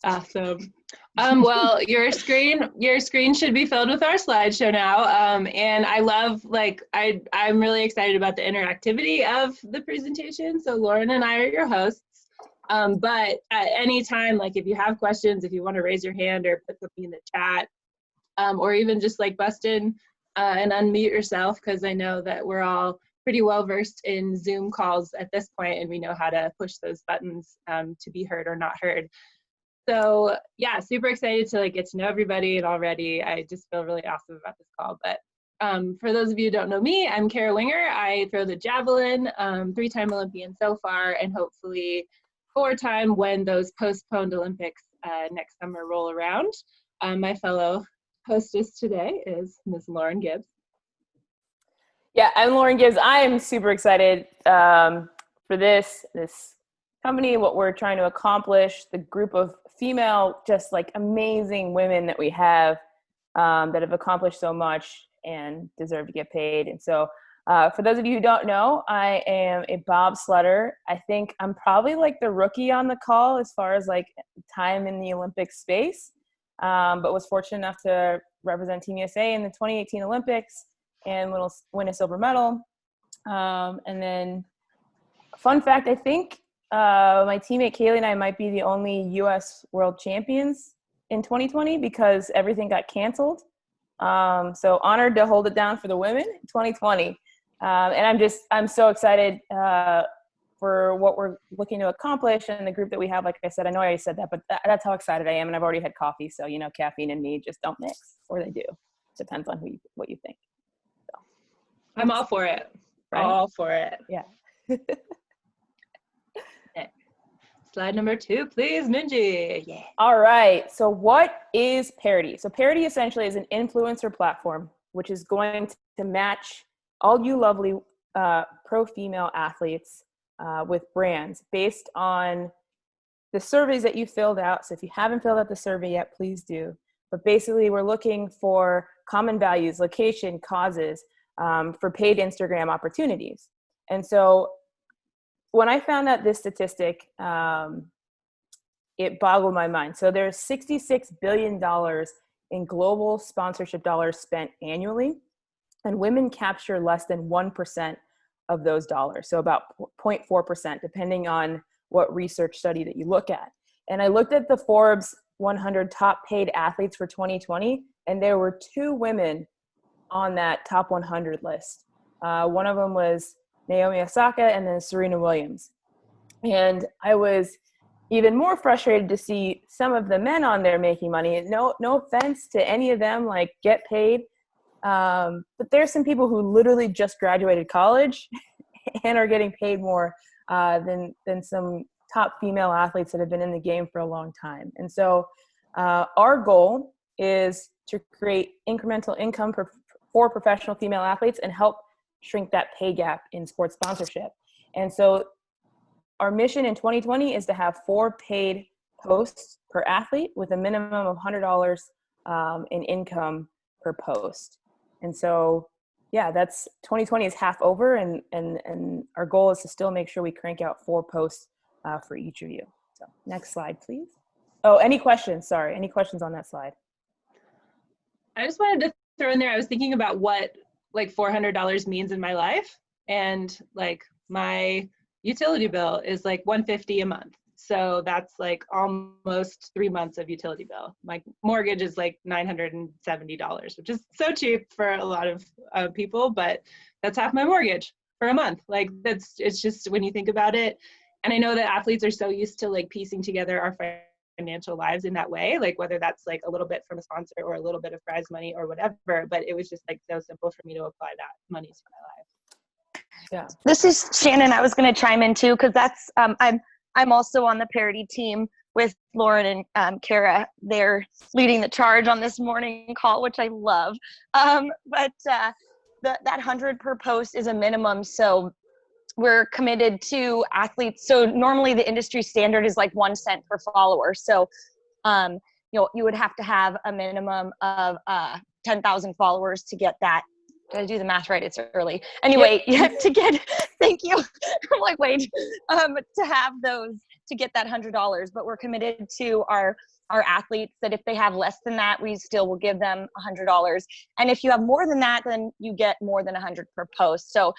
Awesome. Well, your screen should be filled with our slideshow now. And I love, I'm really excited about the interactivity of the presentation. So Lauren and I are your hosts. But at any time, like if you have questions, if you want to raise your hand or put something in the chat, or even just like bust in and unmute yourself, because I know that we're all pretty well versed in Zoom calls at this point, and we know how to push those buttons to be heard or not heard. So yeah, super excited to get to know everybody, and already I just feel really awesome about this call. But for those of you who don't know me, I'm Kara Winger. I throw the javelin, 3-time Olympian so far, and hopefully 4-time when those postponed Olympics next summer roll around. My fellow hostess today is Ms. Lauren Gibbs. Yeah, I'm Lauren Gibbs. I am super excited for this company, what we're trying to accomplish, the group of female, just amazing women that we have that have accomplished so much and deserve to get paid. And so for those of you who don't know, I am a bobsledder. I think I'm probably the rookie on the call as far as time in the Olympic space, but was fortunate enough to represent Team USA in the 2018 Olympics and win a silver medal. And then fun fact, I think my teammate Kaylee and I might be the only U.S. world champions in 2020 because everything got canceled. So honored to hold it down for the women in 2020. And I'm so excited for what we're looking to accomplish and the group that we have. Like I said, I know I already said that, but that's how excited I am. And I've already had coffee. So, caffeine and me just don't mix, or they do. Depends on what you think. So, I'm all for it. Right? All for it. Yeah. Okay. Slide number 2, please, Minji. Yeah. All right. So what is Parity? So Parity essentially is an influencer platform, which is going to match all you lovely pro-female athletes with brands based on the surveys that you filled out. So if you haven't filled out the survey yet, please do. But basically, we're looking for common values, location, causes for paid Instagram opportunities. And so when I found out this statistic, it boggled my mind. So there's $66 billion in global sponsorship dollars spent annually, and women capture less than 1% of those dollars. So about 0.4%, depending on what research study that you look at. And I looked at the Forbes 100 top paid athletes for 2020, and there were 2 women on that top 100 list. One of them was Naomi Osaka and then Serena Williams. And I was even more frustrated to see some of the men on there making money. No offense to any of them, get paid. But there's some people who literally just graduated college and are getting paid more than some top female athletes that have been in the game for a long time. And so our goal is to create incremental income for professional female athletes and help shrink that pay gap in sports sponsorship. And so our mission in 2020 is to have 4 paid posts per athlete with a minimum of $100 in income per post. And so, yeah, that's 2020 is half over, and our goal is to still make sure we crank out 4 posts for each of you. So next slide, please. Oh, any questions? Sorry, any questions on that slide? I just wanted to throw in there, I was thinking about what $400 means in my life, and my utility bill is $150 a month. So that's almost 3 months of utility bill. My mortgage is $970, which is so cheap for a lot of people, but that's half my mortgage for a month. It's just when you think about it. And I know that athletes are so used to piecing together our financial lives in that way, whether that's a little bit from a sponsor or a little bit of prize money or whatever, but it was just so simple for me to apply that money to my life. Yeah. This is Shannon. I was going to chime in too, because that's I'm also on the Parity team with Lauren and Kara. They're leading the charge on this morning call, which I love. But that 100 per post is a minimum, so we're committed to athletes. So normally the industry standard is 1 cent per follower. So you would have to have a minimum of 10,000 followers to get that. Did I do the math right? It's early. Anyway, you have to get, thank you. I'm wait, to have those to get that $100, but we're committed to our athletes that if they have less than that, we still will give them $100. And if you have more than that, then you get more than 100 per post. So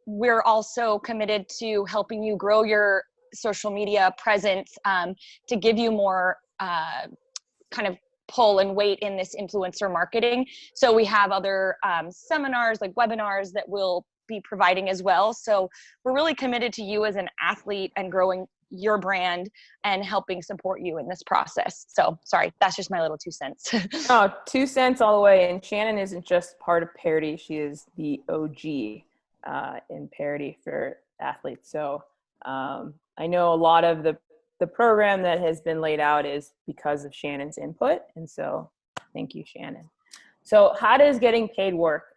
we're also committed to helping you grow your social media presence, to give you more kind of pull and weight in this influencer marketing. So we have other seminars, like webinars, that we'll be providing as well. So we're really committed to you as an athlete and growing your brand and helping support you in this process. So sorry, that's just my little 2 cents. Oh, 2 cents all the way. And Shannon isn't just part of Parity. She is the OG in Parity for athletes. So I know a lot of the program that has been laid out is because of Shannon's input. And so thank you, Shannon. So how does getting paid work?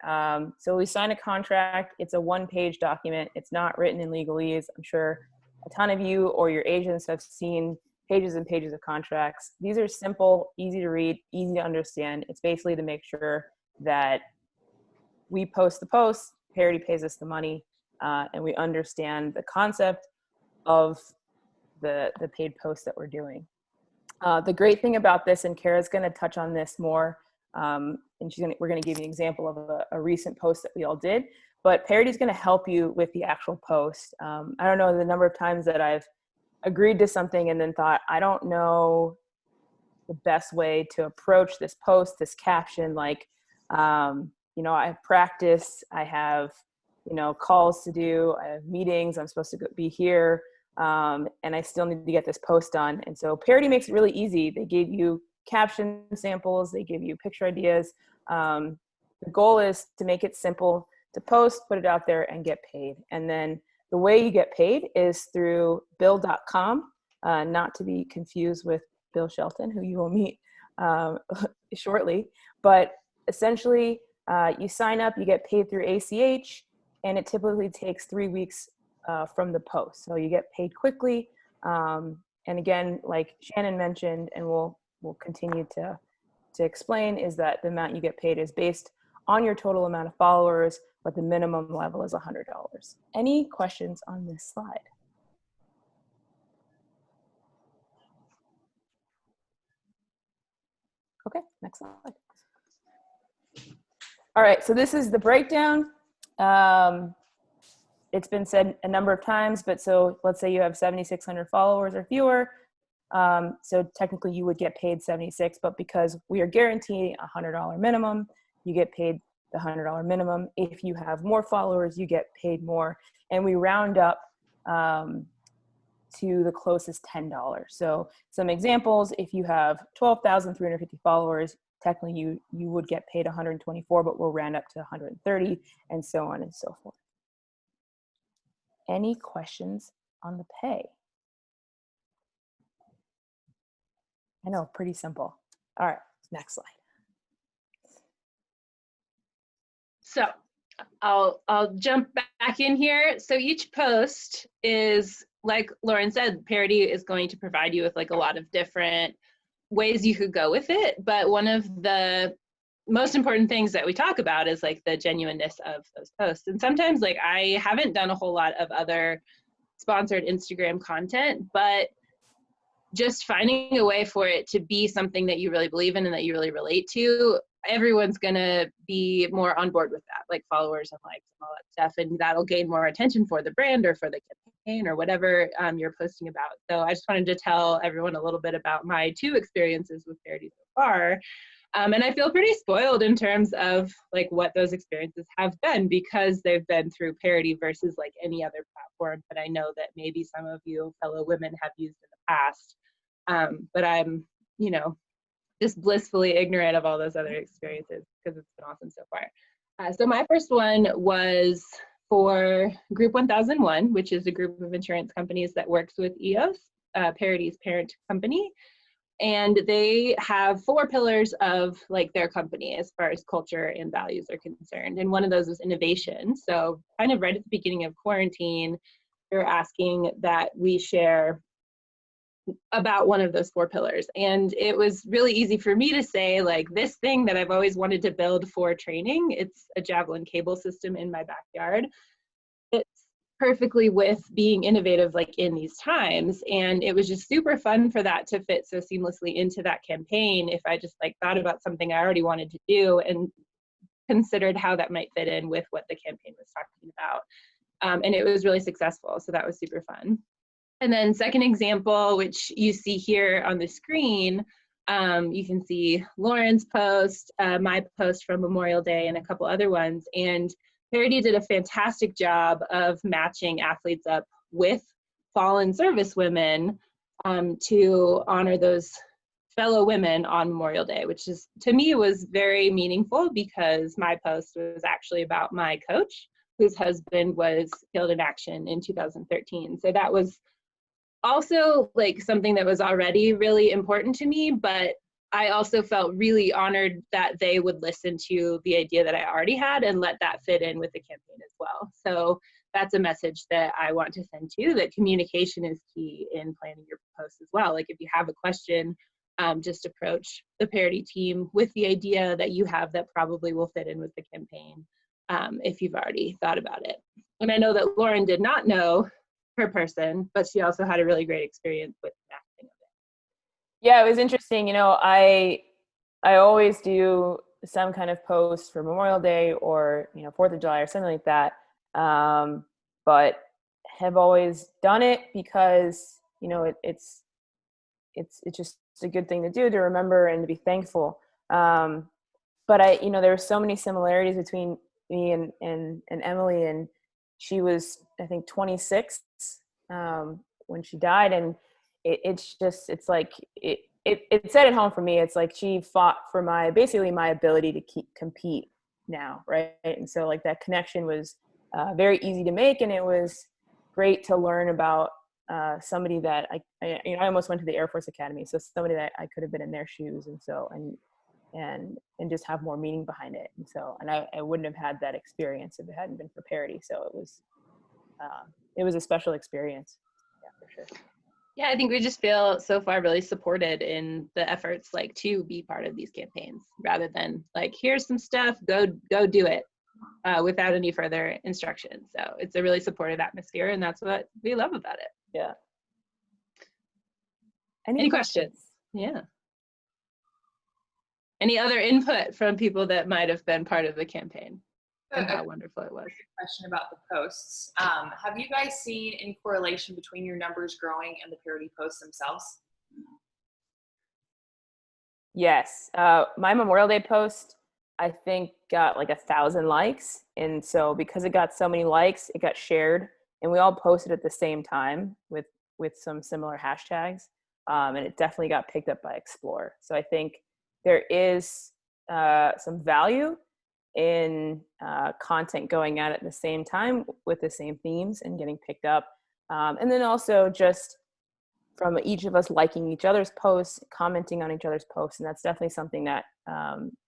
So we sign a contract. It's a 1-page document. It's not written in legalese. I'm sure a ton of you or your agents have seen pages and pages of contracts. These are simple, easy to read, easy to understand. It's basically to make sure that we post the post, Parity pays us the money, and we understand the concept of the paid post that we're doing. The great thing about this, and Kara's going to touch on this more, and we're going to give you an example of a recent post that we all did, but Parity is going to help you with the actual post. I don't know the number of times that I've agreed to something and then thought, I don't know the best way to approach this post, this caption. Like, you know, I have practice, I have, you know, calls to do, I have meetings, I'm supposed to be here, and I still need to get this post done. And so Parity makes it really easy. They give you caption samples, they give you picture ideas. The goal is to make it simple to post, put it out there, and get paid. And then the way you get paid is through bill.com, not to be confused with Bill Shelton, who you will meet shortly. But essentially, you sign up, you get paid through ACH, and it typically takes 3 weeks from the post. So you get paid quickly. And again, like Shannon mentioned, and we'll continue to explain, is that the amount you get paid is based on your total amount of followers, but the minimum level is $100. Any questions on this slide? Okay, next slide. All right, so this is the breakdown. It's been said a number of times, but so let's say you have 7,600 followers or fewer. So technically you would get paid 76, but because we are guaranteeing a $100 minimum, you get paid the $100 minimum. If you have more followers, you get paid more. And we round up to the closest $10. So some examples, if you have 12,350 followers, technically you would get paid 124, but we'll round up to 130, and so on and so forth. Any questions on the pay? I know, pretty simple. All right, next slide. So I'll jump back in here. So each post is, like Lauren said, Parity is going to provide you with like a lot of different ways you could go with it. But one of the most important things that we talk about is like the genuineness of those posts. And sometimes like I haven't done a whole lot of other sponsored Instagram content, but just finding a way for it to be something that you really believe in and that you really relate to, everyone's gonna be more on board with that, like followers and likes and all that stuff, and that'll gain more attention for the brand or for the campaign or whatever you're posting about. So I just wanted to tell everyone a little bit about my 2 experiences with Parity so far. And I feel pretty spoiled in terms of like what those experiences have been, because they've been through Parity versus like any other platform that I know that maybe some of you fellow women have used in the past. But I'm, you know, just blissfully ignorant of all those other experiences because it's been awesome so far. So my first one was for Group 1001, which is a group of insurance companies that works with EOS, Parity's parent company. And they have 4 pillars of like their company as far as culture and values are concerned. And one of those was innovation. So kind of right at the beginning of quarantine, they're asking that we share about one of those 4 pillars. And it was really easy for me to say, like, this thing that I've always wanted to build for training, it's a javelin cable system in my backyard. It's perfectly with being innovative like in these times. And it was just super fun for that to fit so seamlessly into that campaign if I just like thought about something I already wanted to do and considered how that might fit in with what the campaign was talking about. And it was really successful, so that was super fun. And then second example, which you see here on the screen, you can see Lauren's post, my post from Memorial Day, and a couple other ones. And Parity did a fantastic job of matching athletes up with fallen service women to honor those fellow women on Memorial Day, which is, to me, was very meaningful because my post was actually about my coach, whose husband was killed in action in 2013. So that was also like something that was already really important to me, but I also felt really honored that they would listen to the idea that I already had and let that fit in with the campaign as well. So that's a message that I want to send too, that communication is key in planning your posts as well. Like if you have a question, just approach the Parity team with the idea that you have that probably will fit in with the campaign if you've already thought about it. And I know that Lauren did not know her person, but she also had a really great experience with acting of it. Yeah, it was interesting. You know, I always do some kind of post for Memorial Day or, you know, 4th of July or something like that. But have always done it because, you know, it's just a good thing to do, to remember and to be thankful. But you know, there were so many similarities between me and Emily, and she was, I think, 26 when she died, and it's like it set it home for me. It's like she fought for basically my ability to compete now, right? And so like that connection was very easy to make, and it was great to learn about somebody that I almost went to the Air Force Academy, so somebody that I could have been in their shoes, and so and just have more meaning behind it. And so, and I wouldn't have had that experience if it hadn't been for Parity. So it was a special experience. Yeah, for sure. Yeah, I think we just feel so far really supported in the efforts like to be part of these campaigns, rather than like, here's some stuff, go do it without any further instruction. So it's a really supportive atmosphere, and that's what we love about it. Yeah. Any questions? Yeah. Any other input from people that might have been part of the campaign and how wonderful it was? Question about the posts. Have you guys seen any correlation between your numbers growing and the Parity posts themselves? Yes. My Memorial Day post, I think, got like 1,000 likes. And so because it got so many likes, it got shared, and we all posted at the same time with some similar hashtags. And it definitely got picked up by Explore. So I think there is some value in content going out at the same time with the same themes and getting picked up. And then also just from each of us liking each other's posts, commenting on each other's posts. And that's definitely something that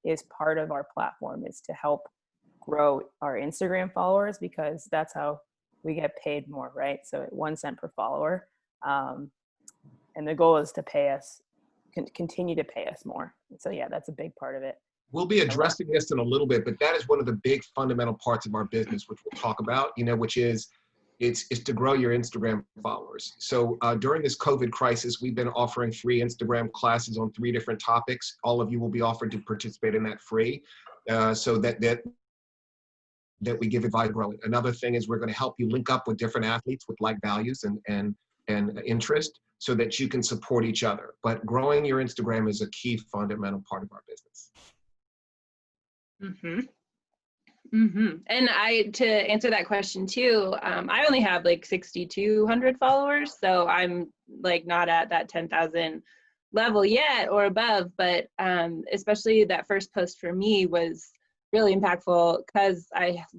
is part of our platform, is to help grow our Instagram followers, because that's how we get paid more, right? So at 1 cent per follower. And the goal is to pay us, continue to pay us more. So yeah, that's a big part of it. We'll be addressing this in a little bit, but that is one of the big fundamental parts of our business, which we'll talk about, which is it's to grow your Instagram followers. So during this COVID crisis, we've been offering free Instagram classes on 3 different topics. All of you will be offered to participate in that free, so that we give advice growing. Another thing is we're going to help you link up with different athletes with like values and interest, so that you can support each other. But growing your Instagram is a key fundamental part of our business. And to answer that question too, I only have like 6,200 followers, so I'm like not at that 10,000 level yet or above, but especially that first post for me was really impactful because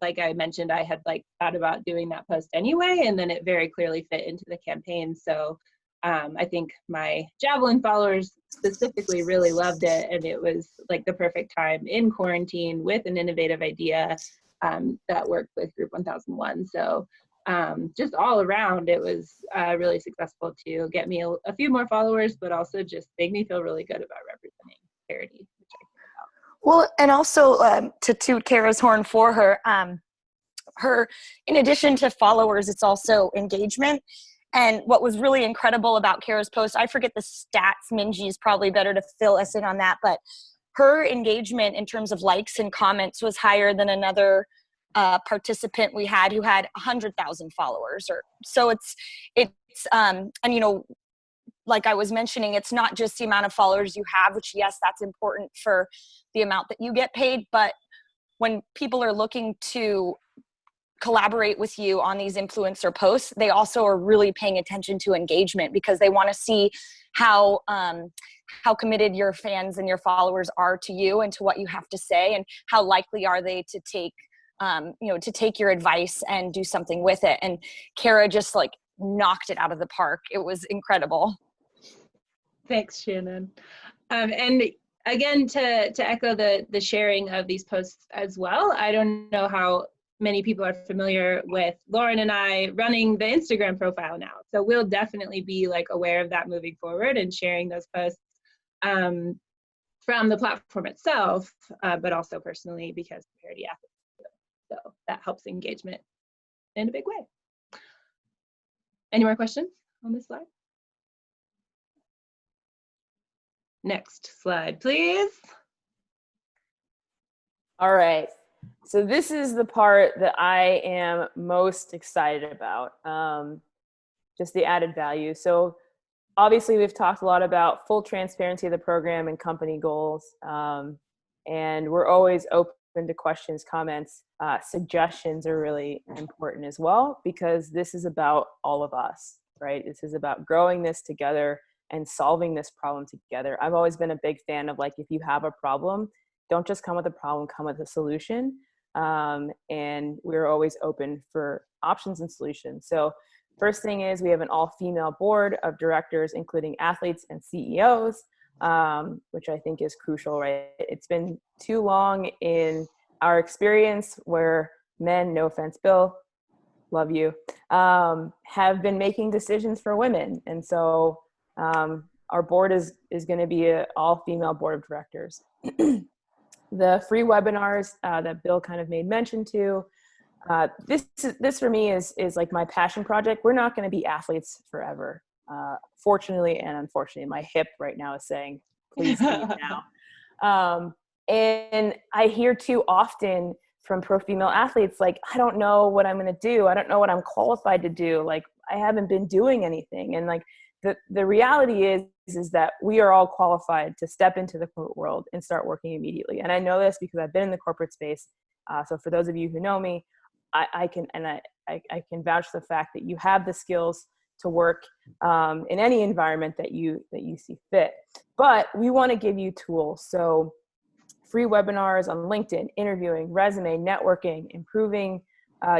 like I mentioned, I had like thought about doing that post anyway, and then it very clearly fit into the campaign. So I think my Javelin followers specifically really loved it, and it was like the perfect time in quarantine with an innovative idea that worked with Group 1001. So just all around, it was really successful to get me a few more followers, but also just make me feel really good about representing Parity, which I care about. Well, and also to toot Kara's horn for her, her, in addition to followers, it's also engagement. And what was really incredible about Kara's post, I forget the stats, Minji is probably better to fill us in on that, but her engagement in terms of likes and comments was higher than another participant we had who had 100,000 followers. Or so it's and you know, like I was mentioning, it's not just the amount of followers you have, which yes, that's important for the amount that you get paid, but when people are looking to collaborate with you on these influencer posts, they also are really paying attention to engagement because they want to see how committed your fans and your followers are to you and to what you have to say, and how likely are they to take to take your advice and do something with it. And Kara just like knocked it out of the park. It was incredible. Thanks, Shannon. And again, to echo the sharing of these posts as well, I don't know how many people are familiar with Lauren and I running the Instagram profile now. So we'll definitely be like aware of that moving forward and sharing those posts from the platform itself, but also personally because Parity athletes. So that helps engagement in a big way. Any more questions on this slide? Next slide, please. All right. So this is the part that I am most excited about, just the added value. So obviously we've talked a lot about full transparency of the program and company goals. And we're always open to questions, comments, suggestions are really important as well, because this is about all of us, right? This is about growing this together and solving this problem together. I've always been a big fan of like, if you have a problem, don't just come with a problem, come with a solution. And we're always open for options and solutions. So first thing is we have an all-female board of directors, including athletes and CEOs, which I think is crucial, right? It's been too long in our experience where men, no offense, Bill, love you, have been making decisions for women. And so our board is going to be an all-female board of directors. The free webinars that Bill kind of made mention to, this for me is like my passion project. We're not going to be athletes forever. Fortunately and unfortunately, my hip right now is saying, please leave now. And I hear too often from pro female athletes, like, I don't know what I'm going to do. I don't know what I'm qualified to do. Like, I haven't been doing anything. And like, the reality is that we are all qualified to step into the corporate world and start working immediately. And I know this because I've been in the corporate space. So for those of you who know me, I can vouch for the fact that you have the skills to work in any environment that you see fit. But we want to give you tools. So free webinars on LinkedIn, interviewing, resume, networking, improving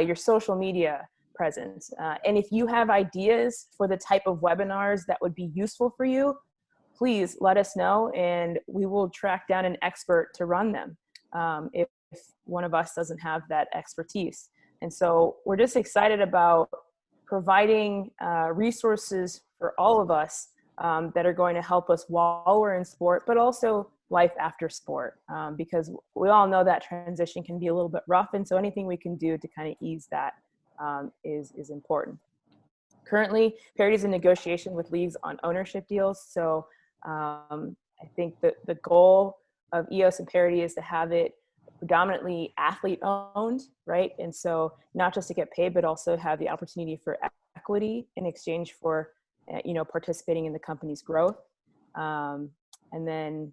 your social media presence. And if you have ideas for the type of webinars that would be useful for you, please let us know and we will track down an expert to run them if one of us doesn't have that expertise. And so we're just excited about providing resources for all of us that are going to help us while we're in sport, but also life after sport, because we all know that transition can be a little bit rough. And so anything we can do to kind of ease that is important. Currently, Parity is in negotiation with leagues on ownership deals. So I think that the goal of EOS and Parity is to have it predominantly athlete owned, right? And so not just to get paid, but also have the opportunity for equity in exchange for, participating in the company's growth. And then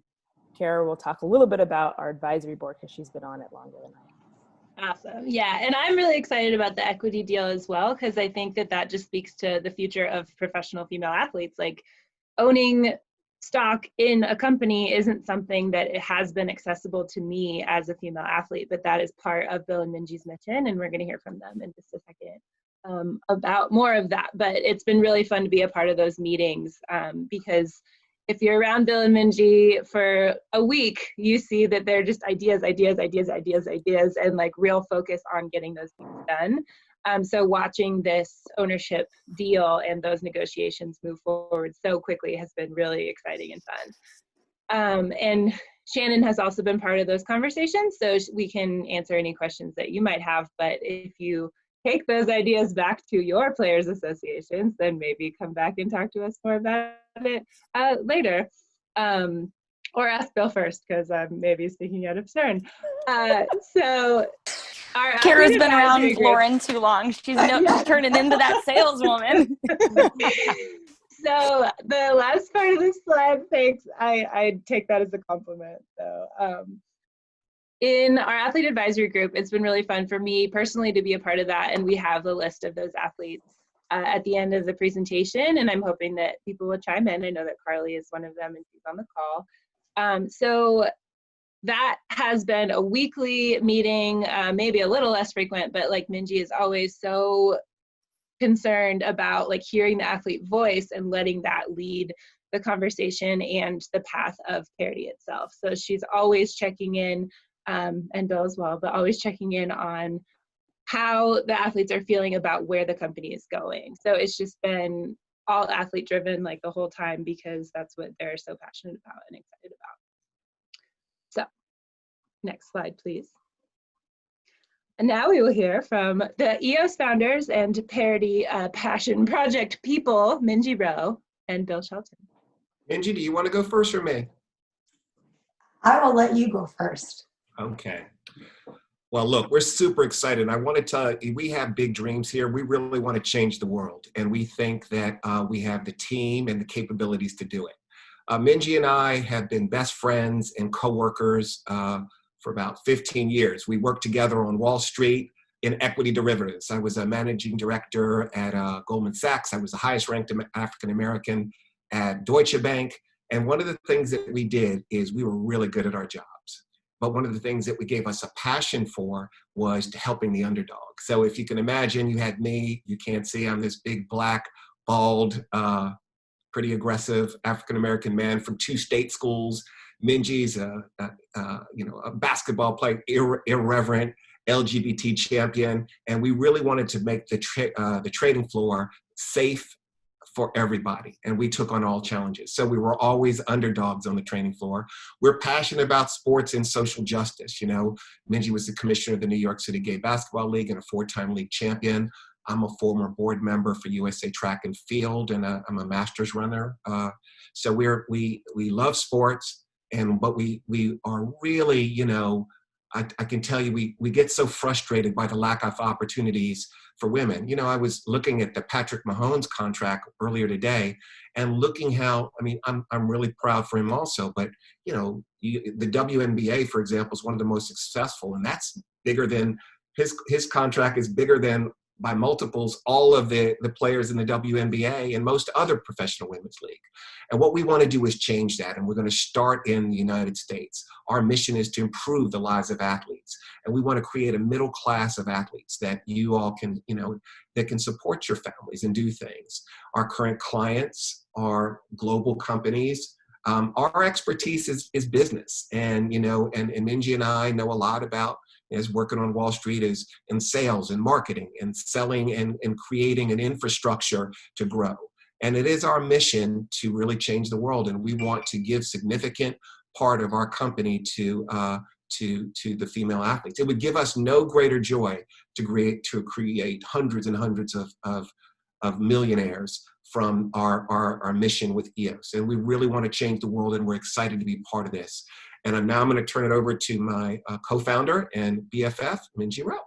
Kara will talk a little bit about our advisory board because she's been on it longer than I have. Awesome. Yeah. And I'm really excited about the equity deal as well, because I think that just speaks to the future of professional female athletes. Like, owning stock in a company isn't something that it has been accessible to me as a female athlete, but that is part of Bill and Minji's mission. And we're going to hear from them in just a second about more of that. But it's been really fun to be a part of those meetings because if you're around Bill and Minji for a week, you see that they're just ideas, and like real focus on getting those things done. So watching this ownership deal and those negotiations move forward so quickly has been really exciting and fun. And Shannon has also been part of those conversations, so we can answer any questions that you might have. But if you take those ideas back to your players associations, then maybe come back and talk to us more about it later. Or ask Bill first, because I'm maybe speaking out of turn. So our Kara's athlete been around advisory group- Lauren too long. She's turning into that saleswoman. So the last part of this slide, thanks, I take that as a compliment. So in our athlete advisory group, it's been really fun for me personally to be a part of that, and we have the list of those athletes at the end of the presentation, and I'm hoping that people will chime in. I know that Carly is one of them and she's on the call. So that has been a weekly meeting, maybe a little less frequent, but like Minji is always so concerned about like hearing the athlete voice and letting that lead the conversation and the path of Parity itself. So she's always checking in, and Bill as well, but always checking in on how the athletes are feeling about where the company is going. So it's just been all athlete driven like the whole time, because that's what they're so passionate about and excited about. So next slide, please. And now we will hear from the EOS founders and Parity Passion Project people, Minji Rowe and Bill Shelton. Minji, do you want to go first or me? I will let you go first. Okay. Well, look, we're super excited. I want to tell you, we have big dreams here. We really want to change the world. And we think that we have the team and the capabilities to do it. Minji and I have been best friends and coworkers for about 15 years. We worked together on Wall Street in equity derivatives. I was a managing director at Goldman Sachs. I was the highest ranked African-American at Deutsche Bank. And one of the things that we did is we were really good at our jobs. But one of the things that we gave us a passion for was helping the underdog. So if you can imagine, you had me, you can't see, I'm this big, black, bald, pretty aggressive African-American man from 2 state schools. Minji's a basketball player, irreverent LGBT champion, and we really wanted to make the trading floor safe for everybody, and we took on all challenges. So we were always underdogs on the training floor. We're passionate about sports and social justice. You know, Minji was the commissioner of the New York City Gay Basketball League and a 4-time league champion. I'm a former board member for USA Track and Field, and I'm a masters runner. So we love sports, but we are really, you know, I can tell you, we get so frustrated by the lack of opportunities for women. You know, I was looking at the Patrick Mahomes contract earlier today and looking how, I mean, I'm really proud for him also, but you know, the WNBA, for example, is one of the most successful, and that's bigger than, his contract is bigger than by multiples all of the players in the WNBA and most other professional women's league. And what we want to do is change that, and we're going to start in the United States. Our mission is to improve the lives of athletes, and we want to create a middle class of athletes that you all can, you know, that can support your families and do things. Our current clients are global companies. Our expertise is business, and you know, and Minji and I know a lot about, is working on Wall Street, is in sales and marketing and selling and creating an infrastructure to grow. And it is our mission to really change the world. And we want to give significant part of our company to the female athletes. It would give us no greater joy to create hundreds and hundreds of millionaires from our mission with EOS. And we really want to change the world, and we're excited to be part of this. And now I'm going to turn it over to my co-founder and BFF, Minji Rowe.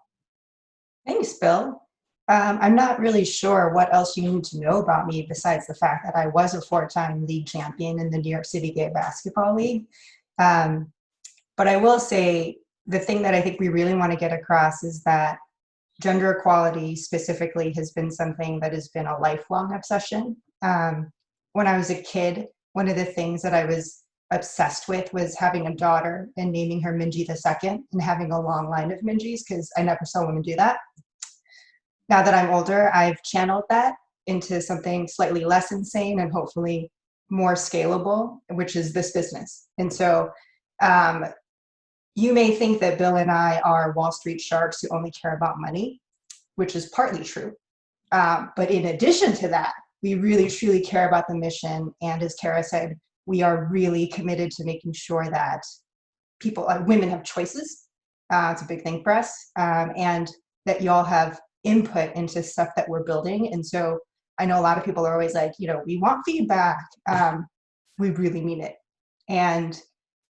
Thanks, Bill. I'm not really sure what else you need to know about me besides the fact that I was a 4-time league champion in the New York City Gay Basketball League. But I will say the thing that I think we really want to get across is that gender equality specifically has been something that has been a lifelong obsession. When I was a kid, one of the things that I was obsessed with was having a daughter and naming her Minji II and having a long line of Minjis, because I never saw women do that. Now that I'm older, I've channeled that into something slightly less insane and hopefully more scalable, which is this business. And so you may think that Bill and I are Wall Street sharks who only care about money, which is partly true. But in addition to that, we really truly care about the mission. And as Kara said, we are really committed to making sure that people, women have choices. It's a big thing for us, and that you all have input into stuff that we're building. And so I know a lot of people are always like, we want feedback. We really mean it. And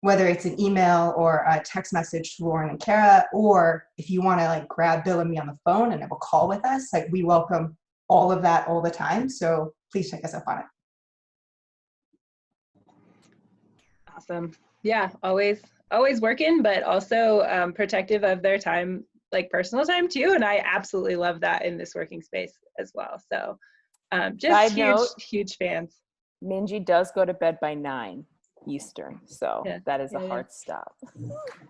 whether it's an email or a text message to Lauren and Kara, or if you want to like grab Bill and me on the phone and have a call with us, like we welcome all of that all the time. So please check us up on it. Awesome. Yeah, always working, but also protective of their time, like personal time too. And I absolutely love that in this working space as well. So just huge fans. Minji does go to bed by 9 Eastern, so that is a hard stop.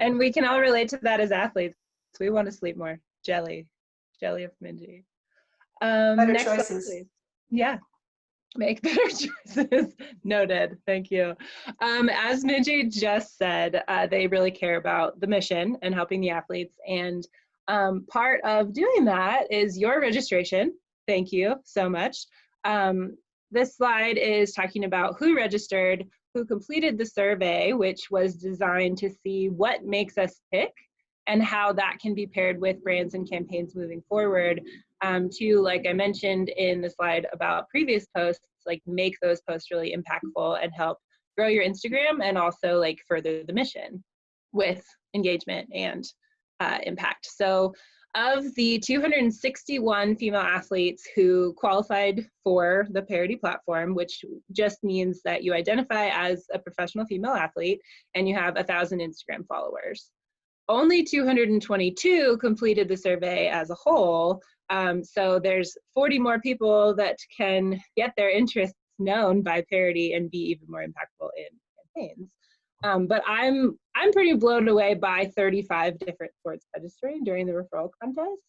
And we can all relate to that as athletes. We want to sleep more. Jelly of Minji. Better next choices. Slide, yeah, make better choices. Noted. Thank you. As Minji just said, they really care about the mission and helping the athletes. And part of doing that is your registration. Thank you so much. This slide is talking about who registered, who completed the survey, which was designed to see what makes us tick and how that can be paired with brands and campaigns moving forward to, like I mentioned in the slide about previous posts, like make those posts really impactful and help grow your Instagram and also like further the mission with engagement and impact. So of the 261 female athletes who qualified for the Parity platform, which just means that you identify as a professional female athlete and you have 1,000 Instagram followers. Only 222 completed the survey as a whole. So there's 40 more people that can get their interests known by Parity and be even more impactful in campaigns. But I'm pretty blown away by 35 different sports registering during the referral contest.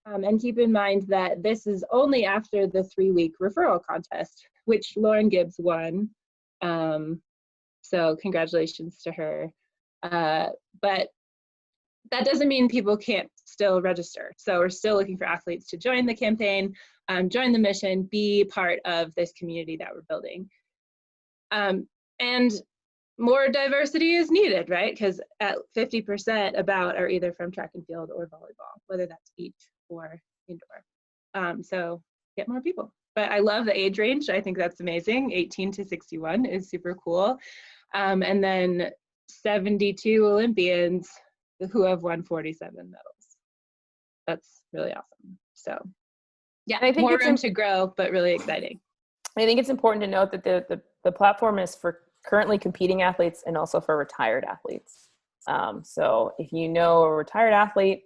And keep in mind that this is only after the 3-week referral contest, which Lauren Gibbs won. So congratulations to her. But that doesn't mean people can't still register. So we're still looking for athletes to join the campaign, join the mission, be part of this community that we're building. And more diversity is needed, right? Because at 50% about are either from track and field or volleyball, whether that's beach or indoor. So get more people. But I love the age range. I think that's amazing. 18 to 61 is super cool. And then 72 Olympians who have won 47 medals. That's really awesome. So yeah, I think more room to grow, but really exciting. I think it's important to note that the platform is for currently competing athletes and also for retired athletes. So if you know a retired athlete,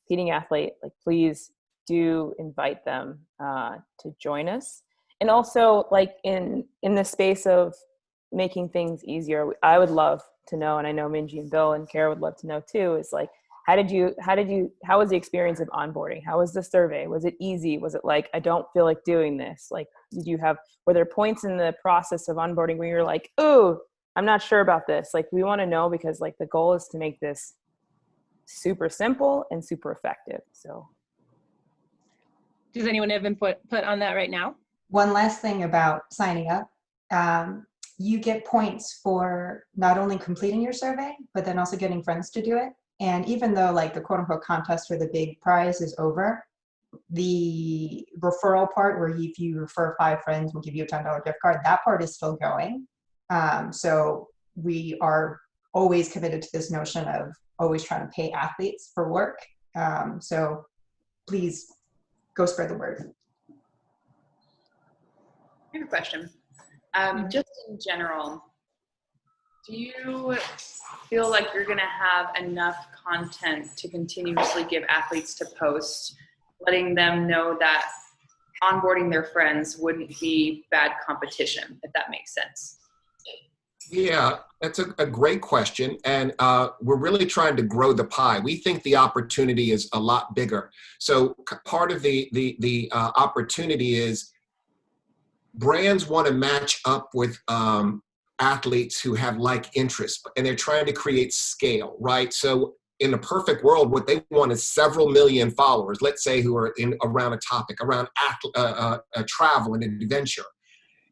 competing athlete, like please do invite them to join us. And also like in the space of making things easier, I would love to know, and I know Minji and Bill and Kara would love to know too, is like, how was the experience of onboarding? How was the survey? Was it easy? Was it like, I don't feel like doing this? Like, were there points in the process of onboarding where you're like, oh, I'm not sure about this? Like, we want to know because like the goal is to make this super simple and super effective. So. Does anyone have input on that right now? One last thing about signing up. You get points for not only completing your survey, but then also getting friends to do it. And even though like the quote unquote contest for the big prize is over, the referral part where if you refer 5 friends, we'll give you a $10 gift card, that part is still going. So we are always committed to this notion of always trying to pay athletes for work. So please go spread the word. I have a question. Just in general, do you feel like you're going to have enough content to continuously give athletes to post, letting them know that onboarding their friends wouldn't be bad competition, if that makes sense? Yeah, that's a great question. And we're really trying to grow the pie. We think the opportunity is a lot bigger. So part of the opportunity is brands want to match up with athletes who have like interests, and they're trying to create scale, right? So in a perfect world, what they want is several million followers, let's say, who are in around a topic, around travel and adventure.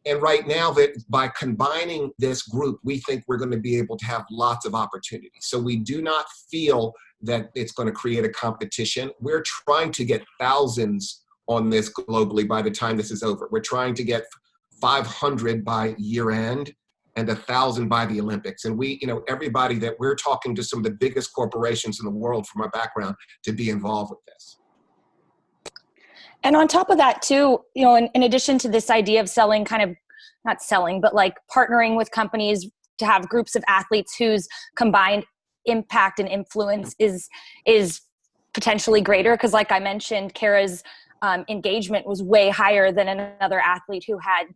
And right now, that by combining this group, we think we're going to be able to have lots of opportunities. So we do not feel that it's going to create a competition. We're trying to get thousands on this globally by the time this is over. We're trying to get 500 by year end and 1,000 by the Olympics. And we, everybody that we're talking to, some of the biggest corporations in the world from our background, to be involved with this. And on top of that too, in addition to this idea of selling, kind of not selling, but like partnering with companies to have groups of athletes whose combined impact and influence is potentially greater. Because like I mentioned, Kara's engagement was way higher than another athlete who had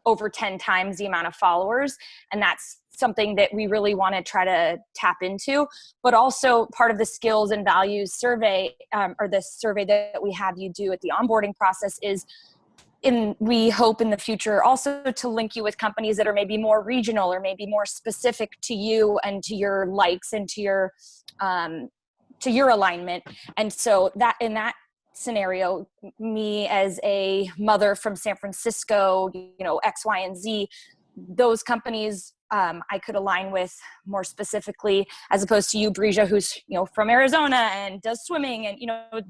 over 10 times the amount of followers. And that's something that we really want to try to tap into. But also part of the skills and values survey, or the survey that we have you do at the onboarding process, is we hope in the future also to link you with companies that are maybe more regional or maybe more specific to you and to your likes and to your alignment. And so that in that scenario, me as a mother from San Francisco, X, Y, and Z, those companies I could align with more specifically, as opposed to you, Breja, who's from Arizona and does swimming and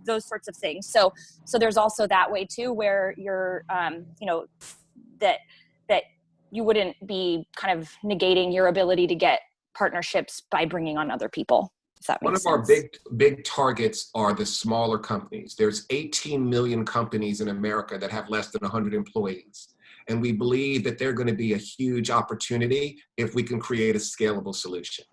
those sorts of things. So there's also that way too, where you're that you wouldn't be kind of negating your ability to get partnerships by bringing on other people. If that makes sense. One of our big targets are the smaller companies. There's 18 million companies in America that have less than 100 employees. And we believe that they're going to be a huge opportunity if we can create a scalable solution.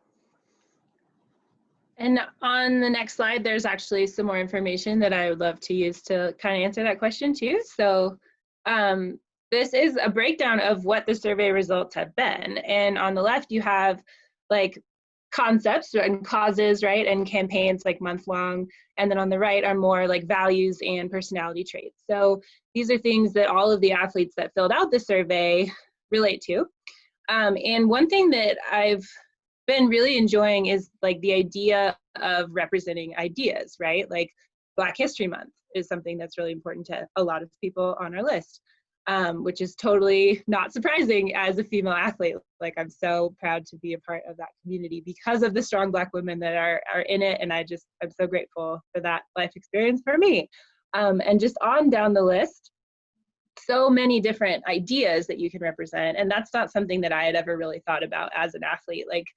And on the next slide, there's actually some more information that I would love to use to kind of answer that question too. So this is a breakdown of what the survey results have been. And on the left, you have like concepts and causes, right? And campaigns like month-long. And then on the right are more like values and personality traits. So these are things that all of the athletes that filled out the survey relate to. And one thing that I've been really enjoying is like the idea of representing ideas, right? Like Black History Month is something that's really important to a lot of people on our list. Which is totally not surprising as a female athlete. Like I'm so proud to be a part of that community because of the strong Black women that are in it. And I'm so grateful for that life experience for me. And just on down the list, so many different ideas that you can represent. And that's not something that I had ever really thought about as an athlete, like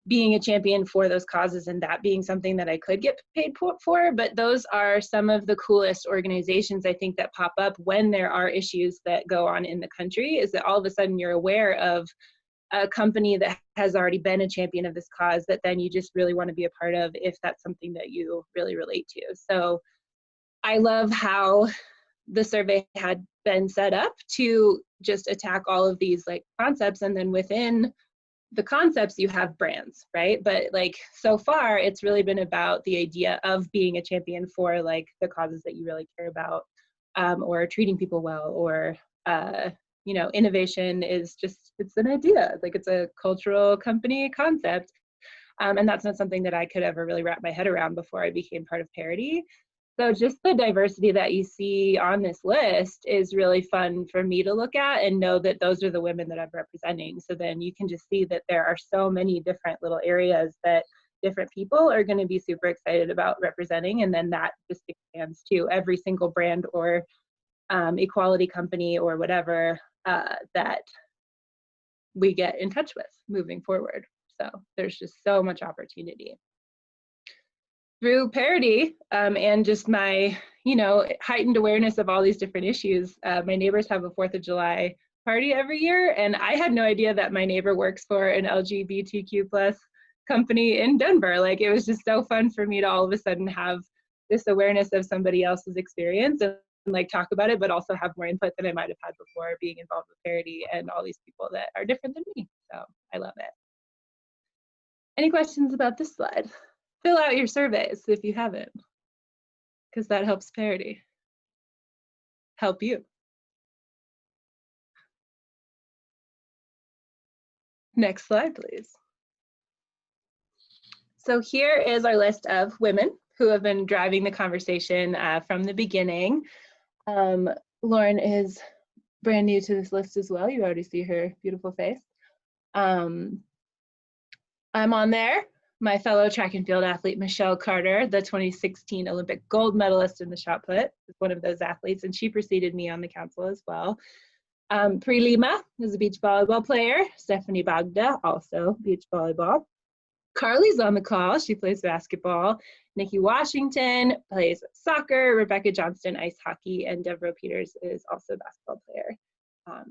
being a champion for those causes and that being something that I could get paid for. But those are some of the coolest organizations I think that pop up when there are issues that go on in the country, is that all of a sudden you're aware of a company that has already been a champion of this cause that then you just really want to be a part of if that's something that you really relate to. So I love how the survey had been set up to just attack all of these like concepts, and then within the concepts you have brands, right? But like so far it's really been about the idea of being a champion for like the causes that you really care about, or treating people well, or innovation is just, it's an idea, like it's a cultural company concept, and that's not something that I could ever really wrap my head around before I became part of Parity. So just the diversity that you see on this list is really fun for me to look at and know that those are the women that I'm representing. So then you can just see that there are so many different little areas that different people are going to be super excited about representing. And then that just expands to every single brand or equality company or whatever that we get in touch with moving forward. So there's just so much opportunity. Through Parity and just my, heightened awareness of all these different issues, my neighbors have a 4th of July party every year, and I had no idea that my neighbor works for an LGBTQ plus company in Denver. Like it was just so fun for me to all of a sudden have this awareness of somebody else's experience and like talk about it, but also have more input than I might have had before being involved with Parity and all these people that are different than me. So I love it. Any questions about this slide? Fill out your surveys if you haven't, because that helps Parity help you. Next slide, please. So here is our list of women who have been driving the conversation from the beginning. Lauren is brand new to this list as well. You already see her beautiful face. I'm on there. My fellow track and field athlete, Michelle Carter, the 2016 Olympic gold medalist in the shot put, is one of those athletes, and she preceded me on the council as well. Pri Lima is a beach volleyball player. Stephanie Bagda, also beach volleyball. Carly's on the call. She plays basketball. Nikki Washington plays soccer. Rebecca Johnston, ice hockey. And Deborah Peters is also a basketball player.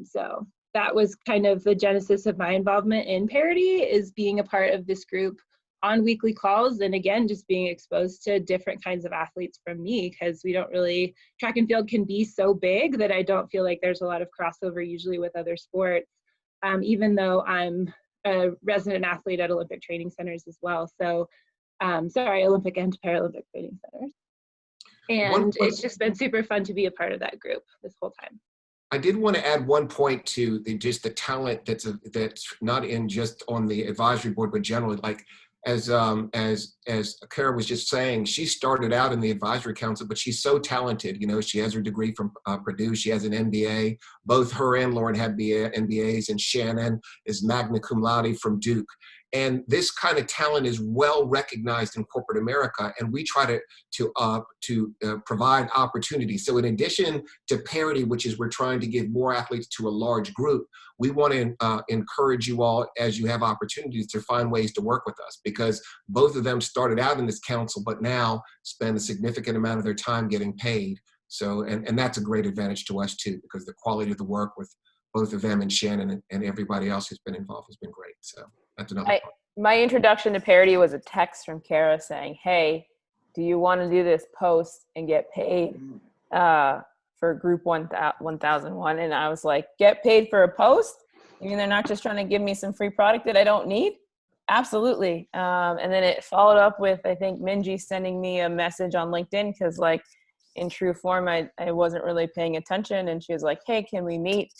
So that was kind of the genesis of my involvement in Parity, is being a part of this group on weekly calls, and again, just being exposed to different kinds of athletes from me, because we don't really, track and field can be so big that I don't feel like there's a lot of crossover usually with other sports, even though I'm a resident athlete at Olympic training centers as well. So, Olympic and Paralympic training centers. And it's just been super fun to be a part of that group this whole time. I did want to add one point to just the talent that's not in just on the advisory board, but generally, like as Kara was just saying, she started out in the advisory council, but she's so talented. You know, she has her degree from Purdue. She has an MBA. Both her and Lauren have MBAs, and Shannon is magna cum laude from Duke. And this kind of talent is well recognized in corporate America, and we try to provide opportunities. So in addition to Parity, which is we're trying to give more athletes to a large group, we want to encourage you all, as you have opportunities, to find ways to work with us, because both of them started out in this council, but now spend a significant amount of their time getting paid. So, and that's a great advantage to us too, because the quality of the work with both of them and Shannon and everybody else who's been involved has been great. So that's another part. My introduction to Parity was a text from Kara saying, hey, do you want to do this post and get paid for group 1001? And I was like, get paid for a post? You mean they're not just trying to give me some free product that I don't need? Absolutely. And then it followed up with, I think, Minji sending me a message on LinkedIn, because like in true form, I wasn't really paying attention. And she was like, hey, can we meet?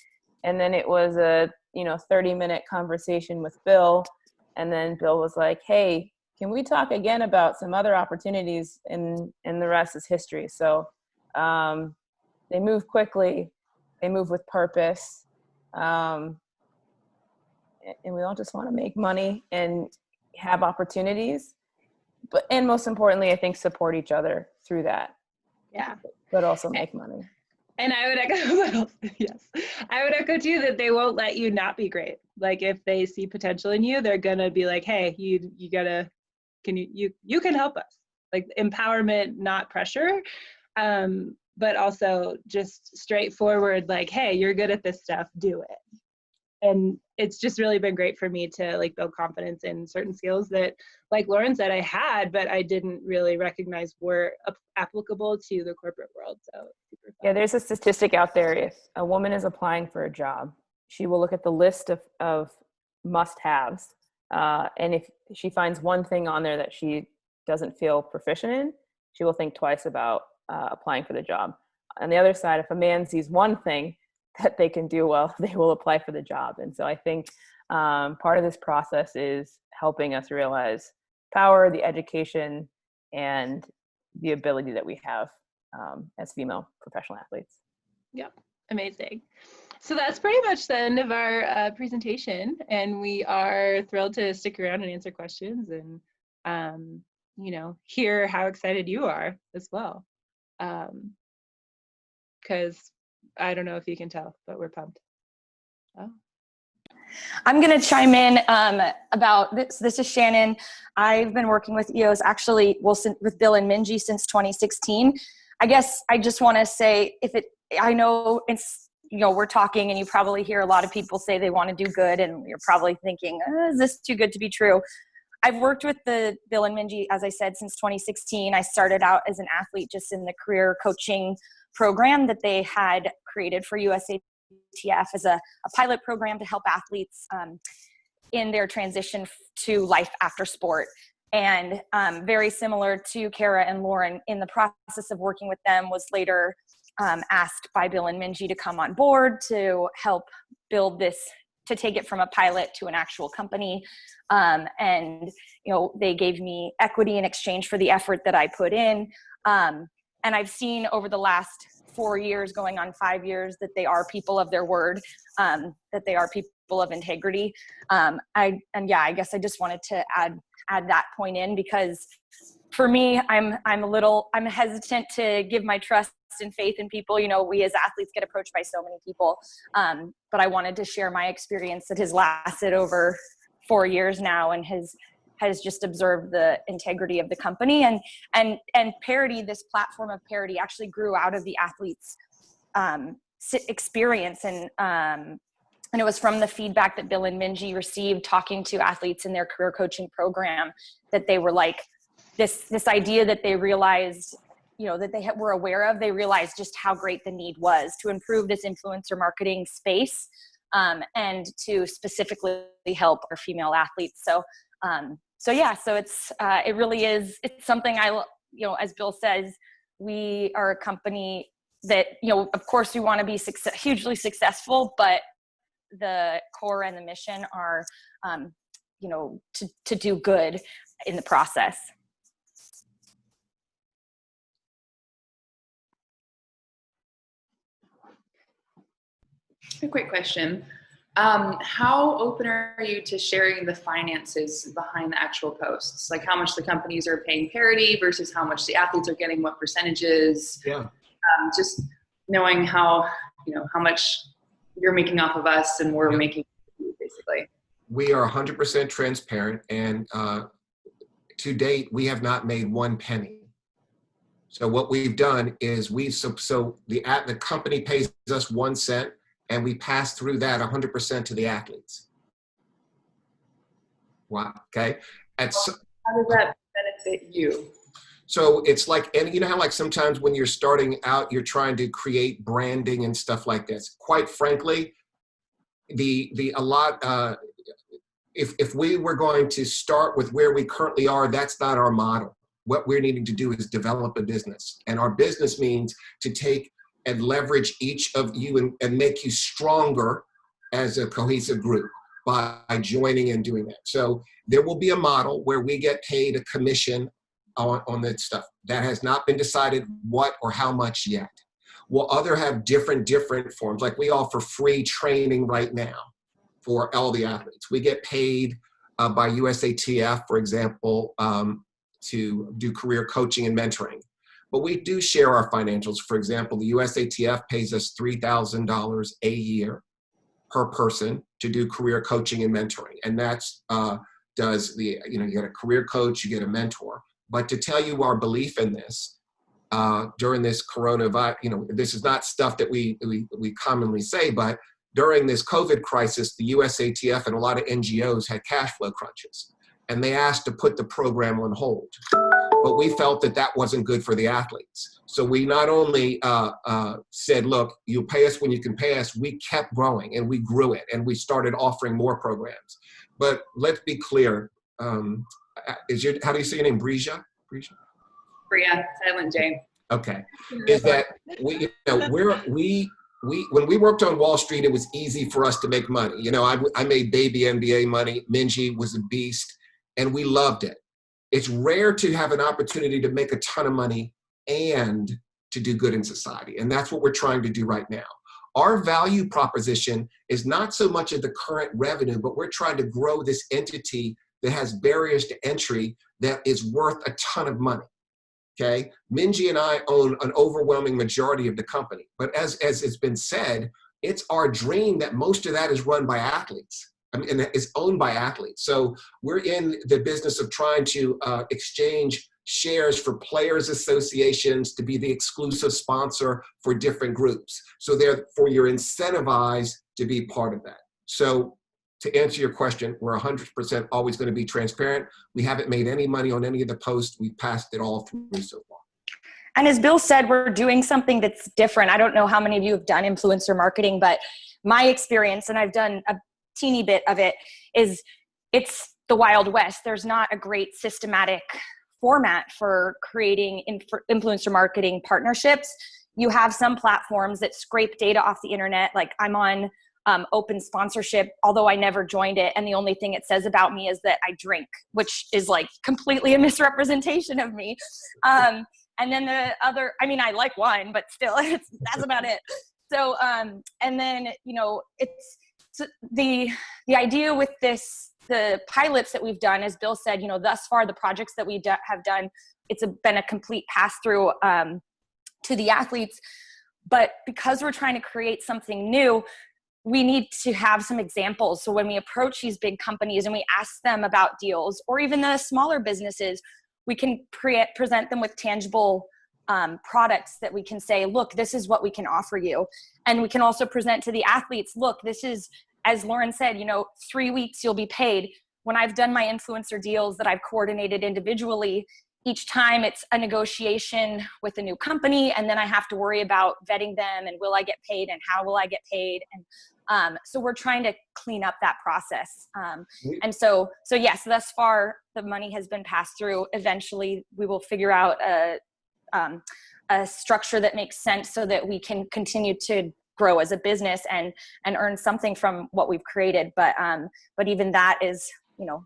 And then it was a 30-minute conversation with Bill. And then Bill was like, hey, can we talk again about some other opportunities? And the rest is history. So they move quickly. They move with purpose. And we all just want to make money and have opportunities. And most importantly, I think support each other through that. Yeah. But also make money. And I would echo, yes, I would echo too that they won't let you not be great. Like if they see potential in you, they're gonna be like, hey, you gotta, you can help us. Like empowerment, not pressure, but also just straightforward, like, hey, you're good at this stuff, do it. And it's just really been great for me to like build confidence in certain skills that, like Lauren said, I had, but I didn't really recognize were applicable to the corporate world. So super fun. Yeah, there's a statistic out there. If a woman is applying for a job, she will look at the list of must-haves. And if she finds one thing on there that she doesn't feel proficient in, she will think twice about applying for the job. On the other side, if a man sees one thing that they can do well, they will apply for the job. And so I think part of this process is helping us realize power, the education, and the ability that we have as female professional athletes. Yep, amazing. So that's pretty much the end of our presentation, and we are thrilled to stick around and answer questions and hear how excited you are as well. Because I don't know if you can tell, but we're pumped. Oh. I'm going to chime in about this. This is Shannon. I've been working with EOS with Bill and Minji since 2016. I guess I just want to say I know it's, we're talking and you probably hear a lot of people say they want to do good and you're probably thinking, is this too good to be true? I've worked with the Bill and Minji, as I said, since 2016. I started out as an athlete just in the career coaching program that they had created for USATF as a pilot program to help athletes in their transition to life after sport. And very similar to Kara and Lauren, in the process of working with them, was later asked by Bill and Minji to come on board to help build this, to take it from a pilot to an actual company. And they gave me equity in exchange for the effort that I put in. And I've seen over the last 4 years going on 5 years that they are people of their word, that they are people of integrity. I guess I just wanted to add that point in, because for me, I'm hesitant to give my trust and faith in people. You know, we as athletes get approached by so many people, but I wanted to share my experience that has lasted over 4 years now, and has just observed the integrity of the company. And Parity, this platform of Parity, actually grew out of the athletes' experience, and it was from the feedback that Bill and Minji received talking to athletes in their career coaching program, that they were like, this idea that they realized, you know, that they were aware of, they realized just how great the need was to improve this influencer marketing space, and to specifically help our female athletes. So it's it really is, it's something as Bill says, we are a company that, you know, of course we want to be hugely successful, but the core and the mission are, to do good in the process. A quick question. How open are you to sharing the finances behind the actual posts? Like how much the companies are paying Parity versus how much the athletes are getting, what percentages? Yeah. Just knowing how much you're making off of us and we're making basically. We are 100% transparent, and to date, we have not made one penny. So what we've done is the company pays us 1 cent, and we pass through that 100% to the athletes. Wow. Okay. How does that benefit you? So it's like, and you know how like sometimes when you're starting out, you're trying to create branding and stuff like this. Quite frankly, if we were going to start with where we currently are, that's not our model. What we're needing to do is develop a business, and our business means to take and leverage each of you and make you stronger as a cohesive group by joining and doing that. So there will be a model where we get paid a commission on that stuff. That has not been decided what or how much yet. We'll have different forms. Like we offer free training right now for all the athletes. We get paid by USATF, for example, to do career coaching and mentoring. But we do share our financials. For example, the USATF pays us $3,000 a year per person to do career coaching and mentoring. And that's you get a career coach, you get a mentor. But to tell you our belief in this, during this coronavirus, this is not stuff that we commonly say, but during this COVID crisis, the USATF and a lot of NGOs had cash flow crunches, and they asked to put the program on hold. But we felt that wasn't good for the athletes. So we not only said, look, you pay us when you can pay us, we kept growing and we grew it and we started offering more programs. But let's be clear, how do you say your name, Breja? Bria, silent J. Okay, is that when we worked on Wall Street, it was easy for us to make money. I made baby NBA money. Minji was a beast, and we loved it. It's rare to have an opportunity to make a ton of money and to do good in society. And that's what we're trying to do right now. Our value proposition is not so much of the current revenue, but we're trying to grow this entity that has barriers to entry that is worth a ton of money. Okay. Minji and I own an overwhelming majority of the company. But as it's been said, it's our dream that most of that is run by athletes. And it's owned by athletes. So we're in the business of trying to exchange shares for players' associations to be the exclusive sponsor for different groups. So therefore, you're incentivized to be part of that. So to answer your question, we're 100% always going to be transparent. We haven't made any money on any of the posts. We passed it all through so far. And as Bill said, we're doing something that's different. I don't know how many of you have done influencer marketing, but my experience, and I've done a teeny bit of it, is it's the Wild West. There's not a great systematic format for creating influencer marketing partnerships. You have some platforms that scrape data off the internet. Like I'm on open sponsorship, although I never joined it. And the only thing it says about me is that I drink, which is like completely a misrepresentation of me. And then the other, I mean, I like wine, but still, that's about it. So, and then, you know, it's the idea with this, the pilots that we've done, as Bill said, you know, thus far, the projects that we have done, it's been a complete pass through to the athletes. But because we're trying to create something new, we need to have some examples. So when we approach these big companies and we ask them about deals, or even the smaller businesses, we can present them with tangible products that we can say, look, this is what we can offer you. And we can also present to the athletes, look, this is, as Lauren said, you know, 3 weeks you'll be paid. When I've done my influencer deals that I've coordinated individually, each time it's a negotiation with a new company, and then I have to worry about vetting them and will I get paid and how will I get paid. And so we're trying to clean up that process. And so yes, thus far the money has been passed through. Eventually we will figure out a structure that makes sense so that we can continue to grow as a business and earn something from what we've created. But even that is, you know,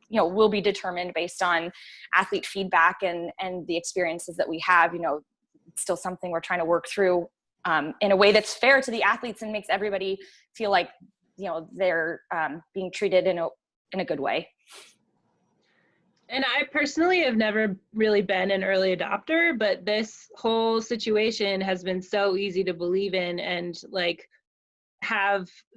will be determined based on athlete feedback and the experiences that we have. You know, it's still something we're trying to work through in a way that's fair to the athletes and makes everybody feel like, you know, they're being treated in a good way. And I personally have never really been an early adopter, but this whole situation has been so easy to believe in and like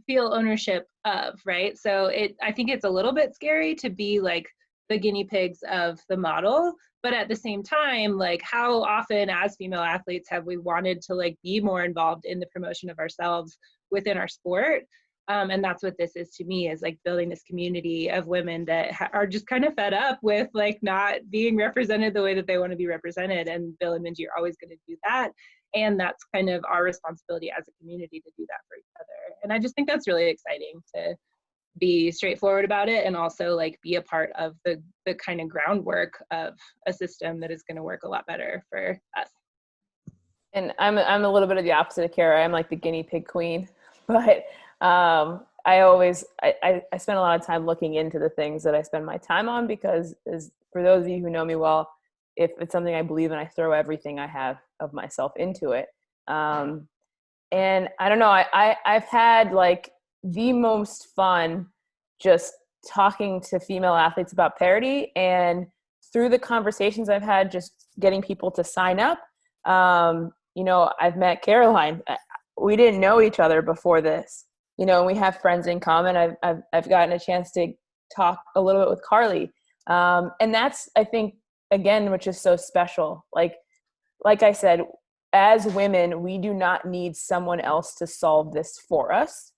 feel ownership of, right? So I think it's a little bit scary to be like the guinea pigs of the model, but at the same time, like how often as female athletes have we wanted to like be more involved in the promotion of ourselves within our sport? And that's what this is to me, is like building this community of women that are just kind of fed up with like not being represented the way that they want to be represented. And Bill and Minji are always going to do that. And that's kind of our responsibility as a community to do that for each other. And I just think that's really exciting to be straightforward about it and also like be a part of the kind of groundwork of a system that is going to work a lot better for us. And I'm a little bit of the opposite of Kara. I'm like the guinea pig queen, but I spend a lot of time looking into the things that I spend my time on, because for those of you who know me well, if it's something I believe in, I throw everything I have of myself into it. And I don't know, I've had like the most fun just talking to female athletes about Parity, and through the conversations I've had, just getting people to sign up. You know, I've met Caroline. We didn't know each other before this. You know, we have friends in common. I've gotten a chance to talk a little bit with Carly. And that's, I think, again, which is so special. Like I said, as women, we do not need someone else to solve this for us.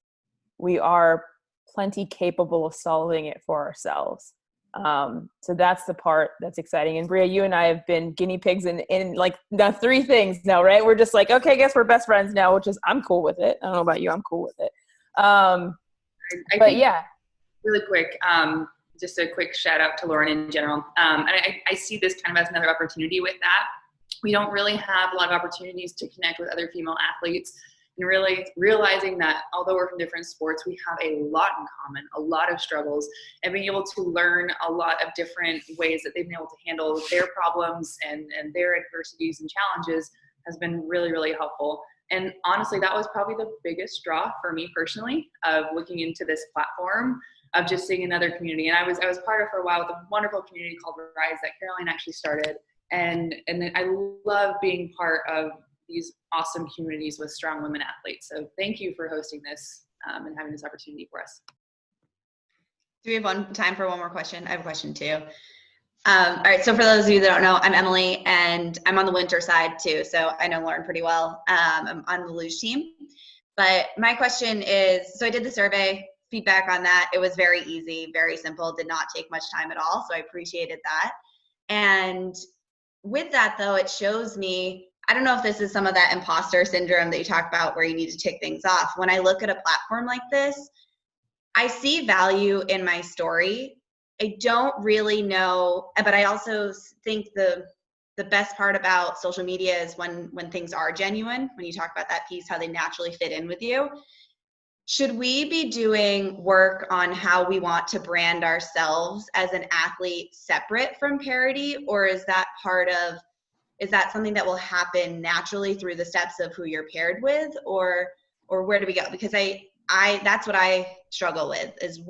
We are plenty capable of solving it for ourselves. So that's the part that's exciting. And Bria, you and I have been guinea pigs in like the 3 things now, right? We're just like, okay, I guess we're best friends now, which is, I'm cool with it. I don't know about you, I'm cool with it. But yeah. Really quick, just a quick shout out to Lauren in general. And I see this kind of as another opportunity with that. We don't really have a lot of opportunities to connect with other female athletes, and really realizing that although we're from different sports, we have a lot in common, a lot of struggles, and being able to learn a lot of different ways that they've been able to handle their problems and their adversities and challenges has been really, really helpful. And honestly, that was probably the biggest draw for me personally of looking into this platform, of just seeing another community. And I was part of for a while with a wonderful community called Rise that Caroline actually started. And then I love being part of these awesome communities with strong women athletes. So thank you for hosting this and having this opportunity for us. Do we have time for one more question? I have a question too. All right, so for those of you that don't know, I'm Emily, and I'm on the winter side too, so I know Lauren pretty well. I'm on the luge team. But my question is, so I did the survey, feedback on that. It was very easy, very simple, did not take much time at all, so I appreciated that. And with that though, it shows me, I don't know if this is some of that imposter syndrome that you talk about where you need to tick things off. When I look at a platform like this, I see value in my story. I don't really know, but I also think the best part about social media is when things are genuine, when you talk about that piece, how they naturally fit in with you. Should we be doing work on how we want to brand ourselves as an athlete separate from Parity, or is that part of is that something that will happen naturally through the steps of who you're paired with, or where do we go? Because I that's what I struggle with, is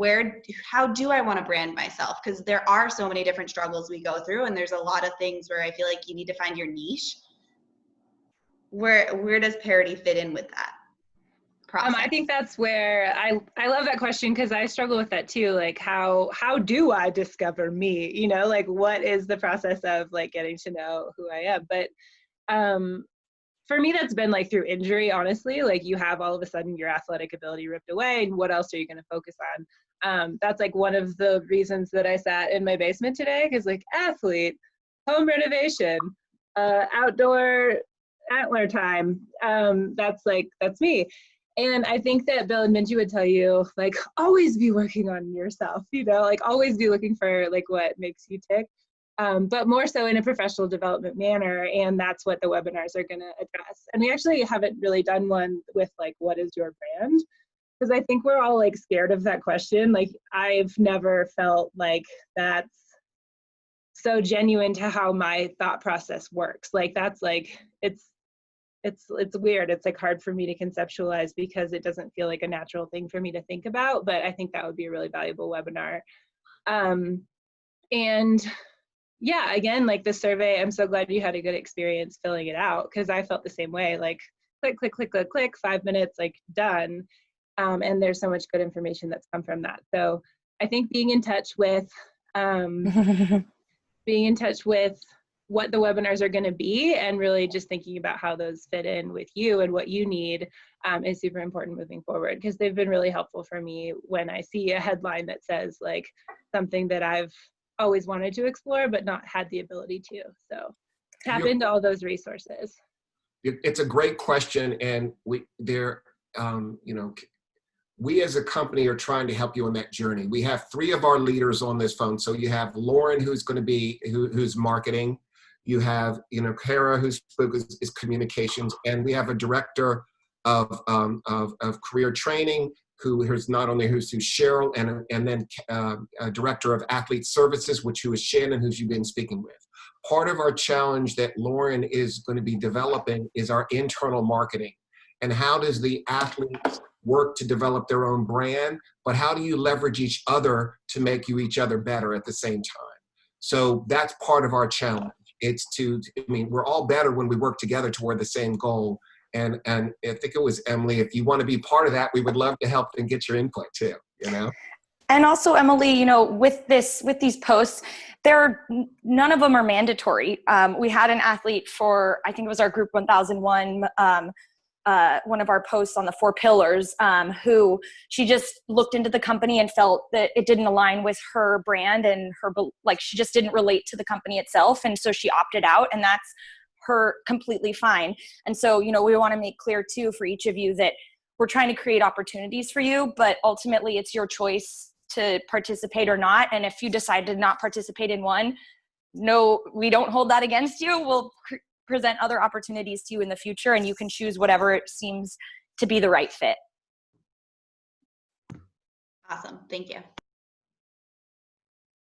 how do I want to brand myself? Because there are so many different struggles we go through, and there's a lot of things where I feel like you need to find your niche. Where does Parity fit in with that process? I think that's where I love that question, because I struggle with that too. Like, how do I discover me? You know, like, what is the process of like getting to know who I am? But for me, that's been like through injury, honestly. Like, you have all of a sudden your athletic ability ripped away, and what else are you going to focus on? That's like one of the reasons that I sat in my basement today, because like, athlete, home renovation, outdoor antler time, that's me. And I think that Bill and Minji would tell you, like, always be working on yourself, you know, like always be looking for like what makes you tick, but more so in a professional development manner. And that's what the webinars are going to address. And we actually haven't really done one with like, what is your brand? Because I think we're all like scared of that question. Like, I've never felt like that's so genuine to how my thought process works. Like, that's like, it's weird. It's like hard for me to conceptualize, because it doesn't feel like a natural thing for me to think about, but I think that would be a really valuable webinar. And yeah, again, like the survey, I'm so glad you had a good experience filling it out, because I felt the same way. Like, click, click, click, click, click, 5 minutes, like done. And there's so much good information that's come from that. So I think being in touch with what the webinars are going to be, and really just thinking about how those fit in with you and what you need, is super important moving forward, because they've been really helpful for me when I see a headline that says like something that I've always wanted to explore but not had the ability to. So tap into all those resources. It's a great question, and we as a company are trying to help you on that journey. We have 3 of our leaders on this phone. So you have Lauren, who's going to be who's marketing. You have Kara, whose focus is communications, and we have a director of career training who's Cheryl, and then a director of athlete services, who is Shannon, who you've been speaking with. Part of our challenge that Lauren is going to be developing is our internal marketing, and how does the athletes work to develop their own brand, but how do you leverage each other to make you each other better at the same time? So that's part of our challenge. We're all better when we work together toward the same goal. And I think it was Emily, if you want to be part of that, we would love to help and get your input too, And also, Emily, with these posts, none of them are mandatory. We had an athlete for, I think it was our Group 1001, one of our posts on the 4 pillars, who she just looked into the company and felt that it didn't align with her brand, and she just didn't relate to the company itself. And so she opted out, and that's her completely fine. And so, we want to make clear too for each of you that we're trying to create opportunities for you, but ultimately it's your choice to participate or not. And if you decide to not participate in one, no, we don't hold that against you. We'll present other opportunities to you in the future, and you can choose whatever it seems to be the right fit. Awesome. Thank you.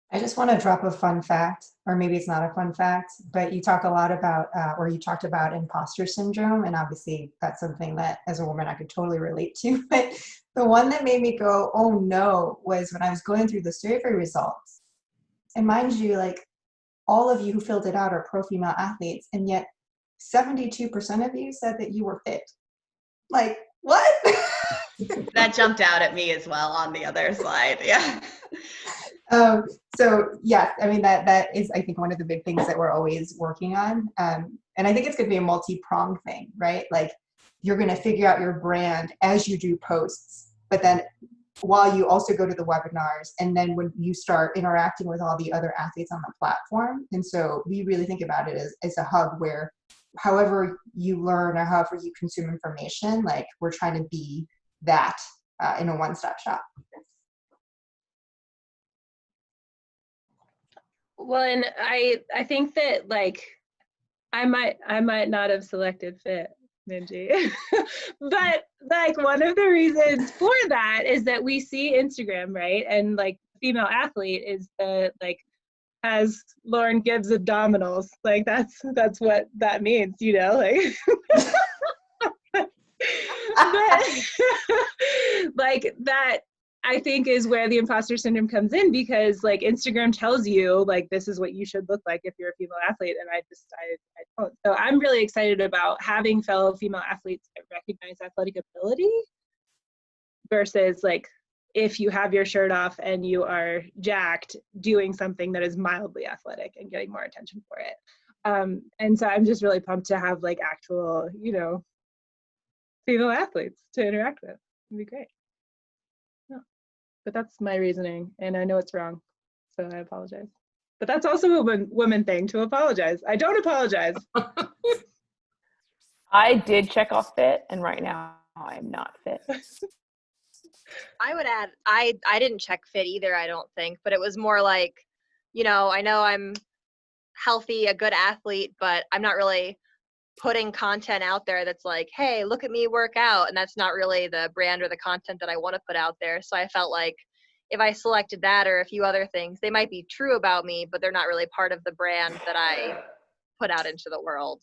I just want to drop a fun fact, or maybe it's not a fun fact, but you talk a lot about, or you talked about imposter syndrome, and obviously that's something that as a woman I could totally relate to. But the one that made me go, oh no, was when I was going through the survey results. And mind you, like, all of you who filled it out are pro female athletes, and yet 72% of you said that you were fit. Like, what? That jumped out at me as well on the other slide. Yeah. So yes, that is, I think, one of the big things that we're always working on. And I think it's going to be a multi-pronged thing, right? Like, you're going to figure out your brand as you do posts, but then while you also go to the webinars, and then when you start interacting with all the other athletes on the platform. And so we really think about it as a hub where however you learn or however you consume information, like, we're trying to be that in a one-stop shop. Well, and I think that, like, I might not have selected fit, Minji, but like, one of the reasons for that is that we see Instagram, right? And like, female athlete is the, like, has Lauren Gibbs abdominals. Like that's what that means, like. But, like that I think is where the imposter syndrome comes in, because like Instagram tells you like this is what you should look like if you're a female athlete, and I don't. So I'm really excited about having fellow female athletes that recognize athletic ability versus like if you have your shirt off and you are jacked doing something that is mildly athletic and getting more attention for it. And so I'm just really pumped to have like actual, female athletes to interact with. It'd be great. Yeah. But that's my reasoning, and I know it's wrong, so I apologize. But that's also a woman thing, to apologize. I don't apologize. I did check off fit, and right now I'm not fit. I would add, I didn't check fit either, I don't think, but it was more like, I know I'm healthy, a good athlete, but I'm not really putting content out there that's like, hey, look at me work out. And that's not really the brand or the content that I want to put out there. So I felt like if I selected that or a few other things, they might be true about me, but they're not really part of the brand that I put out into the world.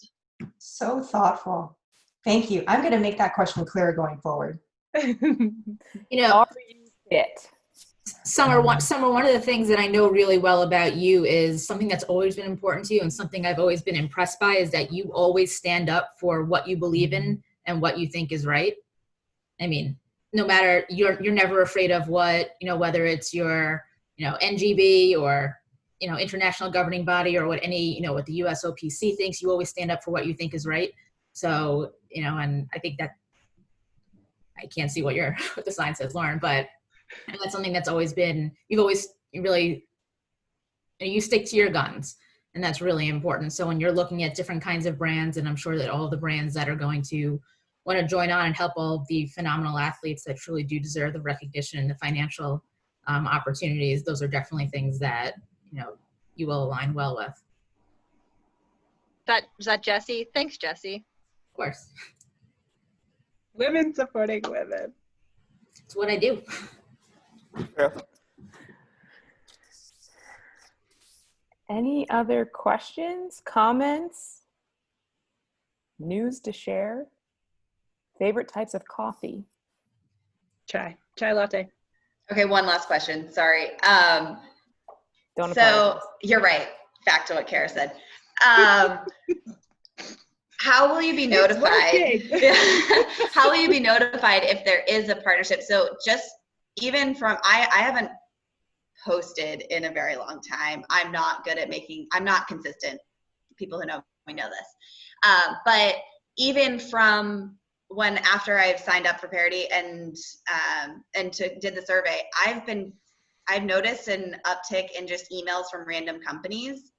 So thoughtful. Thank you. I'm going to make that question clearer going forward. Are you fit? Summer, one of the things that I know really well about you is something that's always been important to you, and something I've always been impressed by is that you always stand up for what you believe in and what you think is right. I mean, no matter, you're never afraid of what, whether it's your, NGB or, international governing body or what what the USOPC thinks, you always stand up for what you think is right. So, and I think that I can't see what the sign says, Lauren, but and that's something that's always been, you stick to your guns, and that's really important. So when you're looking at different kinds of brands, and I'm sure that all the brands that are going to want to join on and help all the phenomenal athletes that truly do deserve the recognition and the financial opportunities, those are definitely things that, you will align well with. Is that Jessie? Thanks, Jessie. Of course. Women supporting women. It's what I do. True. Any other questions, comments, news to share? Favorite types of coffee? Chai latte. Okay, one last question. Sorry. Don't So apologize. you're right. Back to what Kara said. How will you be notified? How will you be notified if there is a partnership? So just even from, I haven't posted in a very long time. I'm not good at I'm not consistent. People who know me know this. But even from after I've signed up for Parity and did the survey, I've noticed an uptick in just emails from random companies.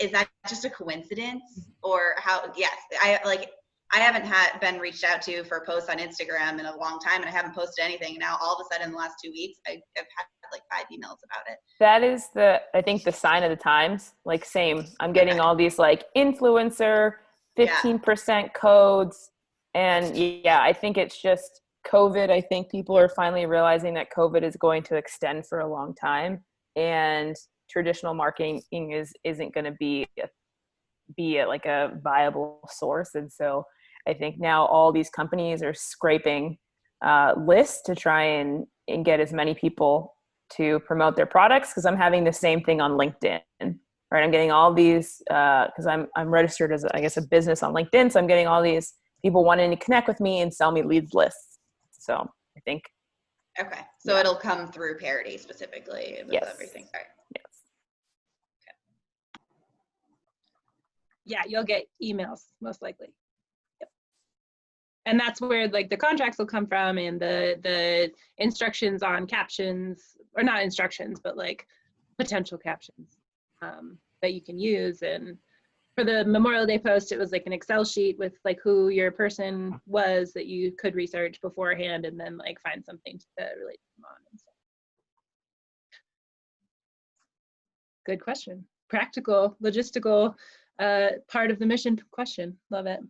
Is that just a coincidence, or how? Yes, I haven't been reached out to for posts on Instagram in a long time, and I haven't posted anything. Now all of a sudden in the last 2 weeks, I've had like 5 emails about it. That is I think the sign of the times. Like same, I'm getting all these like influencer 15% codes, and yeah, I think it's just COVID. I think people are finally realizing that COVID is going to extend for a long time, and traditional marketing isn't going to be a viable source. And so I think now all these companies are scraping lists to try and get as many people to promote their products, because I'm having the same thing on LinkedIn. Right, I'm getting all these because I'm registered as a business on LinkedIn, so I'm getting all these people wanting to connect with me and sell me leads lists. So I think. Okay, so it'll come through Parity specifically with everything. All right. Yes. Yeah, you'll get emails most likely. Yep. And that's where like the contracts will come from, and the instructions on captions, or not instructions, but like potential captions that you can use. And for the Memorial Day post, it was like an Excel sheet with like who your person was that you could research beforehand, and then like find something to relate them on and stuff. Good question. Practical, logistical part of the mission question. Love it.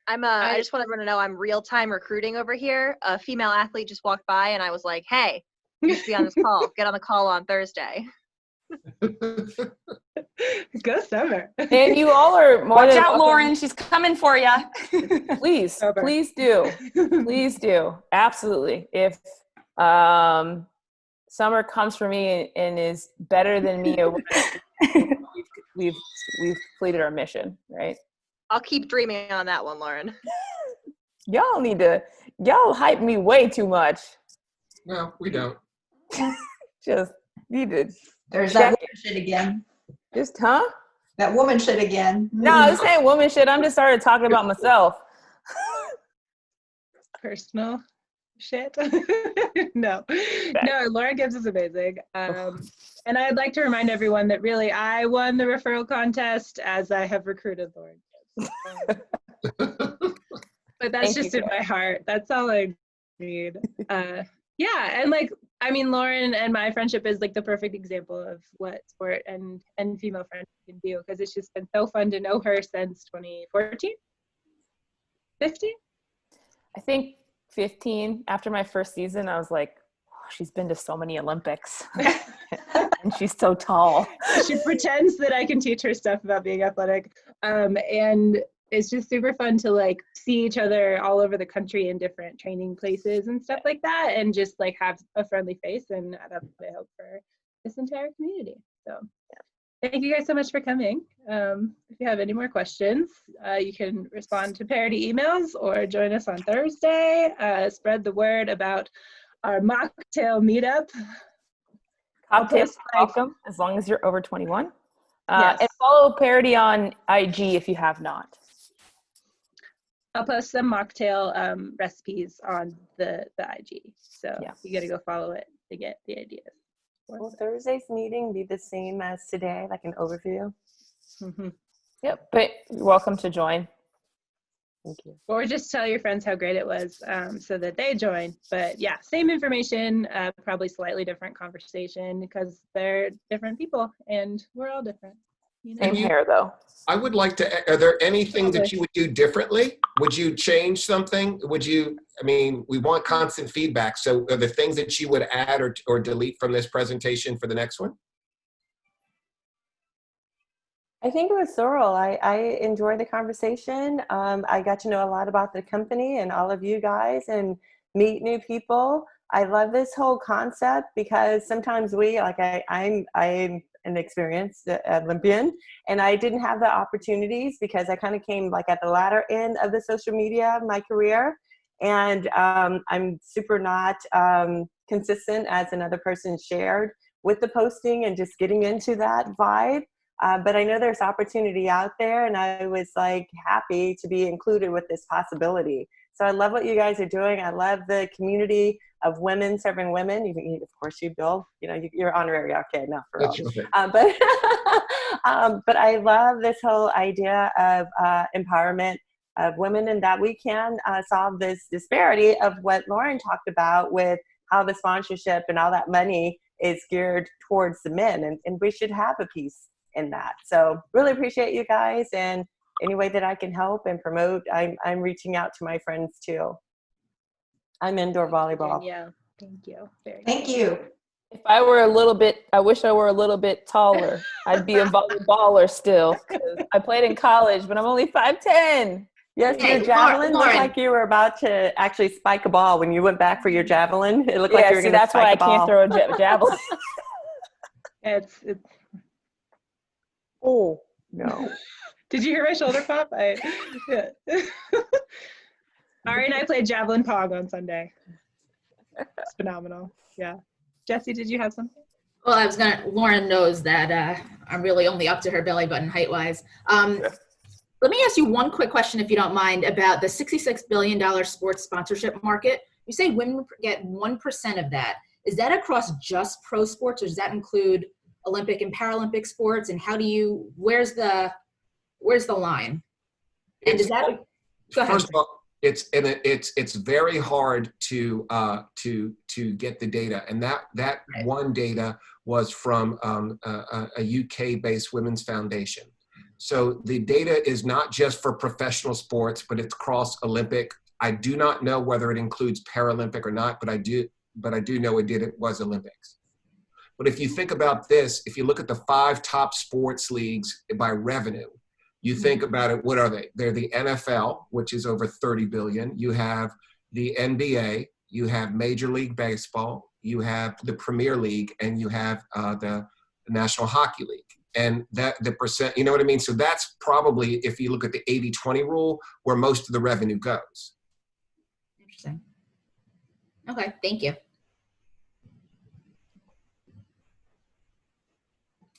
I just want everyone to know I'm real-time recruiting over here. A female athlete just walked by and I was like, hey, you should be on this call. Get on the call on Thursday. Go Summer. And you all are more Watch than out, welcome. Lauren. She's coming for you. Please, Summer. please do. Please do. Absolutely. If Summer comes for me and is better than me, or we've completed our mission, right? I'll keep dreaming on that one, Lauren. Y'all hype me way too much. No, we don't. Just need to There's check that woman shit again. Just, huh? That woman shit again. No, this ain't woman shit. I'm just started talking about myself. Personal shit. No, Lauren Gibbs is amazing. And I'd like to remind everyone that really I won the referral contest, as I have recruited Lauren Gibbs. But that's just in my heart. That's all I need. Yeah, and like, I mean, Lauren and my friendship is like the perfect example of what sport and female friendship can do, because it's just been so fun to know her since 2014, 15? I think 15. After my first season, I was like, oh, she's been to so many Olympics. And she's so tall. She pretends that I can teach her stuff about being athletic. And it's just super fun to like see each other all over the country in different training places and stuff like that, and just like have a friendly face, and that's what I hope for this entire community. So thank you guys so much for coming. If you have any more questions, you can respond to Parity emails or join us on Thursday. Spread the word about our mocktail meetup. Cocktails are welcome as long as you're over 21. Yes. And follow Parity on IG if you have not. I'll post some mocktail recipes on the IG. So you got to go follow it to get the ideas. Will Thursday's meeting be the same as today, like an overview? Mm-hmm. Yep, but you're welcome to join. Thank you. Or just tell your friends how great it was so that they join. But yeah, same information, probably slightly different conversation because they're different people and we're all different. You know? Same hair though. I would like to, are there anything that you would do differently? Would you change something? Would you, I mean, we want constant feedback. So are there things that you would add or delete from this presentation for the next one? I think it was thorough. I enjoyed the conversation. I got to know a lot about the company and all of you guys and meet new people. I love this whole concept because sometimes I'm an experienced Olympian, and I didn't have the opportunities because I kind of came like at the latter end of the social media of my career. And I'm super not consistent, as another person shared, with the posting and just getting into that vibe. But I know there's opportunity out there, and I was like happy to be included with this possibility. So I love what you guys are doing. I love the community of women serving women. Of course, you, Bill. You know, you're honorary. Okay, not for all. Right. But I love this whole idea of empowerment of women, and that we can solve this disparity of what Lauren talked about with how the sponsorship and all that money is geared towards the men, and we should have a piece in that. So really appreciate you guys, and any way that I can help and promote, I'm reaching out to my friends too. I'm indoor volleyball. Yeah, thank you. Thank you. If I were a little bit, I wish I were a little bit taller. I'd be a volleyballer still. 'Cause I played in college, but I'm only 5'10". Yes, your javelin looked like you were about to actually spike a ball when you went back for your javelin. It looked like you were going to spike a ball. That's why I can't throw a javelin. It's Oh, no. Did you hear my shoulder pop? Yeah. Ari and I played javelin pong on Sunday. It's phenomenal. Yeah. Jesse, did you have something? Well, Lauren knows that I'm really only up to her belly button height-wise. Let me ask you one quick question, if you don't mind, about the $66 billion sports sponsorship market. You say women get 1% of that. Is that across just pro sports, or does that include Olympic and Paralympic sports? And where's the line? And does that, go ahead. First of all, it's very hard to get the data, and that one data was from a UK-based women's foundation. So the data is not just for professional sports, but it's cross Olympic. I do not know whether it includes Paralympic or not, but I do know it was Olympics. But if you think about this, if you look at the 5 top sports leagues by revenue, you think about it, what are they? They're the NFL, which is over 30 billion. You have the NBA, you have Major League Baseball, you have the Premier League, and you have the National Hockey League. And that the percent, you know what I mean? So that's probably, if you look at the 80-20 rule, where most of the revenue goes. Interesting. Okay, thank you.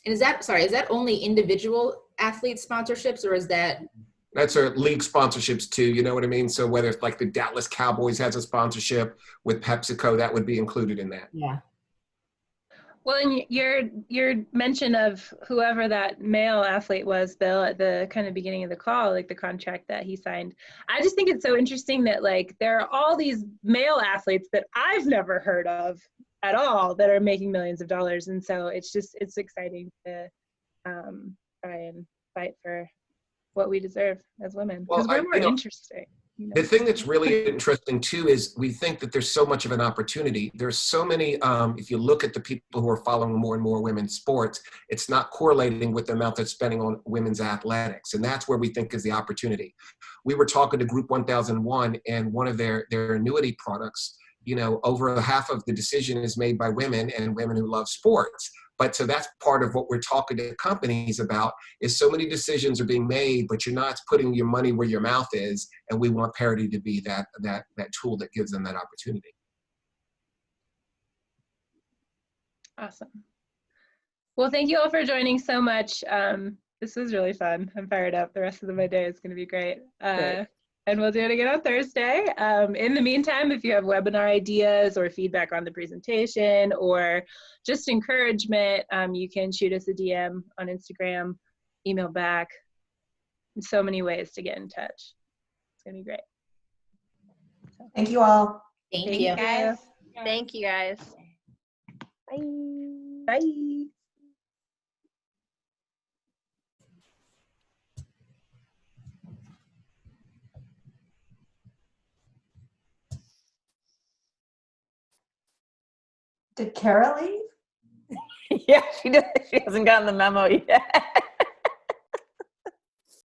And is that only individual athlete sponsorships, or is that? That's our league sponsorships too, you know what I mean? So whether it's like the Dallas Cowboys has a sponsorship with PepsiCo, that would be included in that. Yeah. Well, and your mention of whoever that male athlete was, Bill, at the kind of beginning of the call, like the contract that he signed, I just think it's so interesting that like there are all these male athletes that I've never heard of at all that are making millions of dollars, and so it's exciting to try and fight for what we deserve as women, because we're more interesting. You know? The thing that's really interesting too is we think that there's so much of an opportunity. There's so many, if you look at the people who are following more and more women's sports, it's not correlating with the amount they're spending on women's athletics. And that's where we think is the opportunity. We were talking to Group 1001, and one of their annuity products, you know, over half of the decision is made by women and women who love sports. But so that's part of what we're talking to companies about, is so many decisions are being made, but you're not putting your money where your mouth is. And we want Parity to be that tool that gives them that opportunity. Awesome. Well, thank you all for joining so much. This was really fun. I'm fired up. The rest of my day is going to be great. And we'll do it again on Thursday. In the meantime, if you have webinar ideas or feedback on the presentation or just encouragement, you can shoot us a DM on Instagram, email back. There's so many ways to get in touch. It's gonna be great. So, Thank you all. Thank you. Guys. Thank you guys. Bye. bye. Did Kara leave? Yeah, she hasn't gotten the memo yet.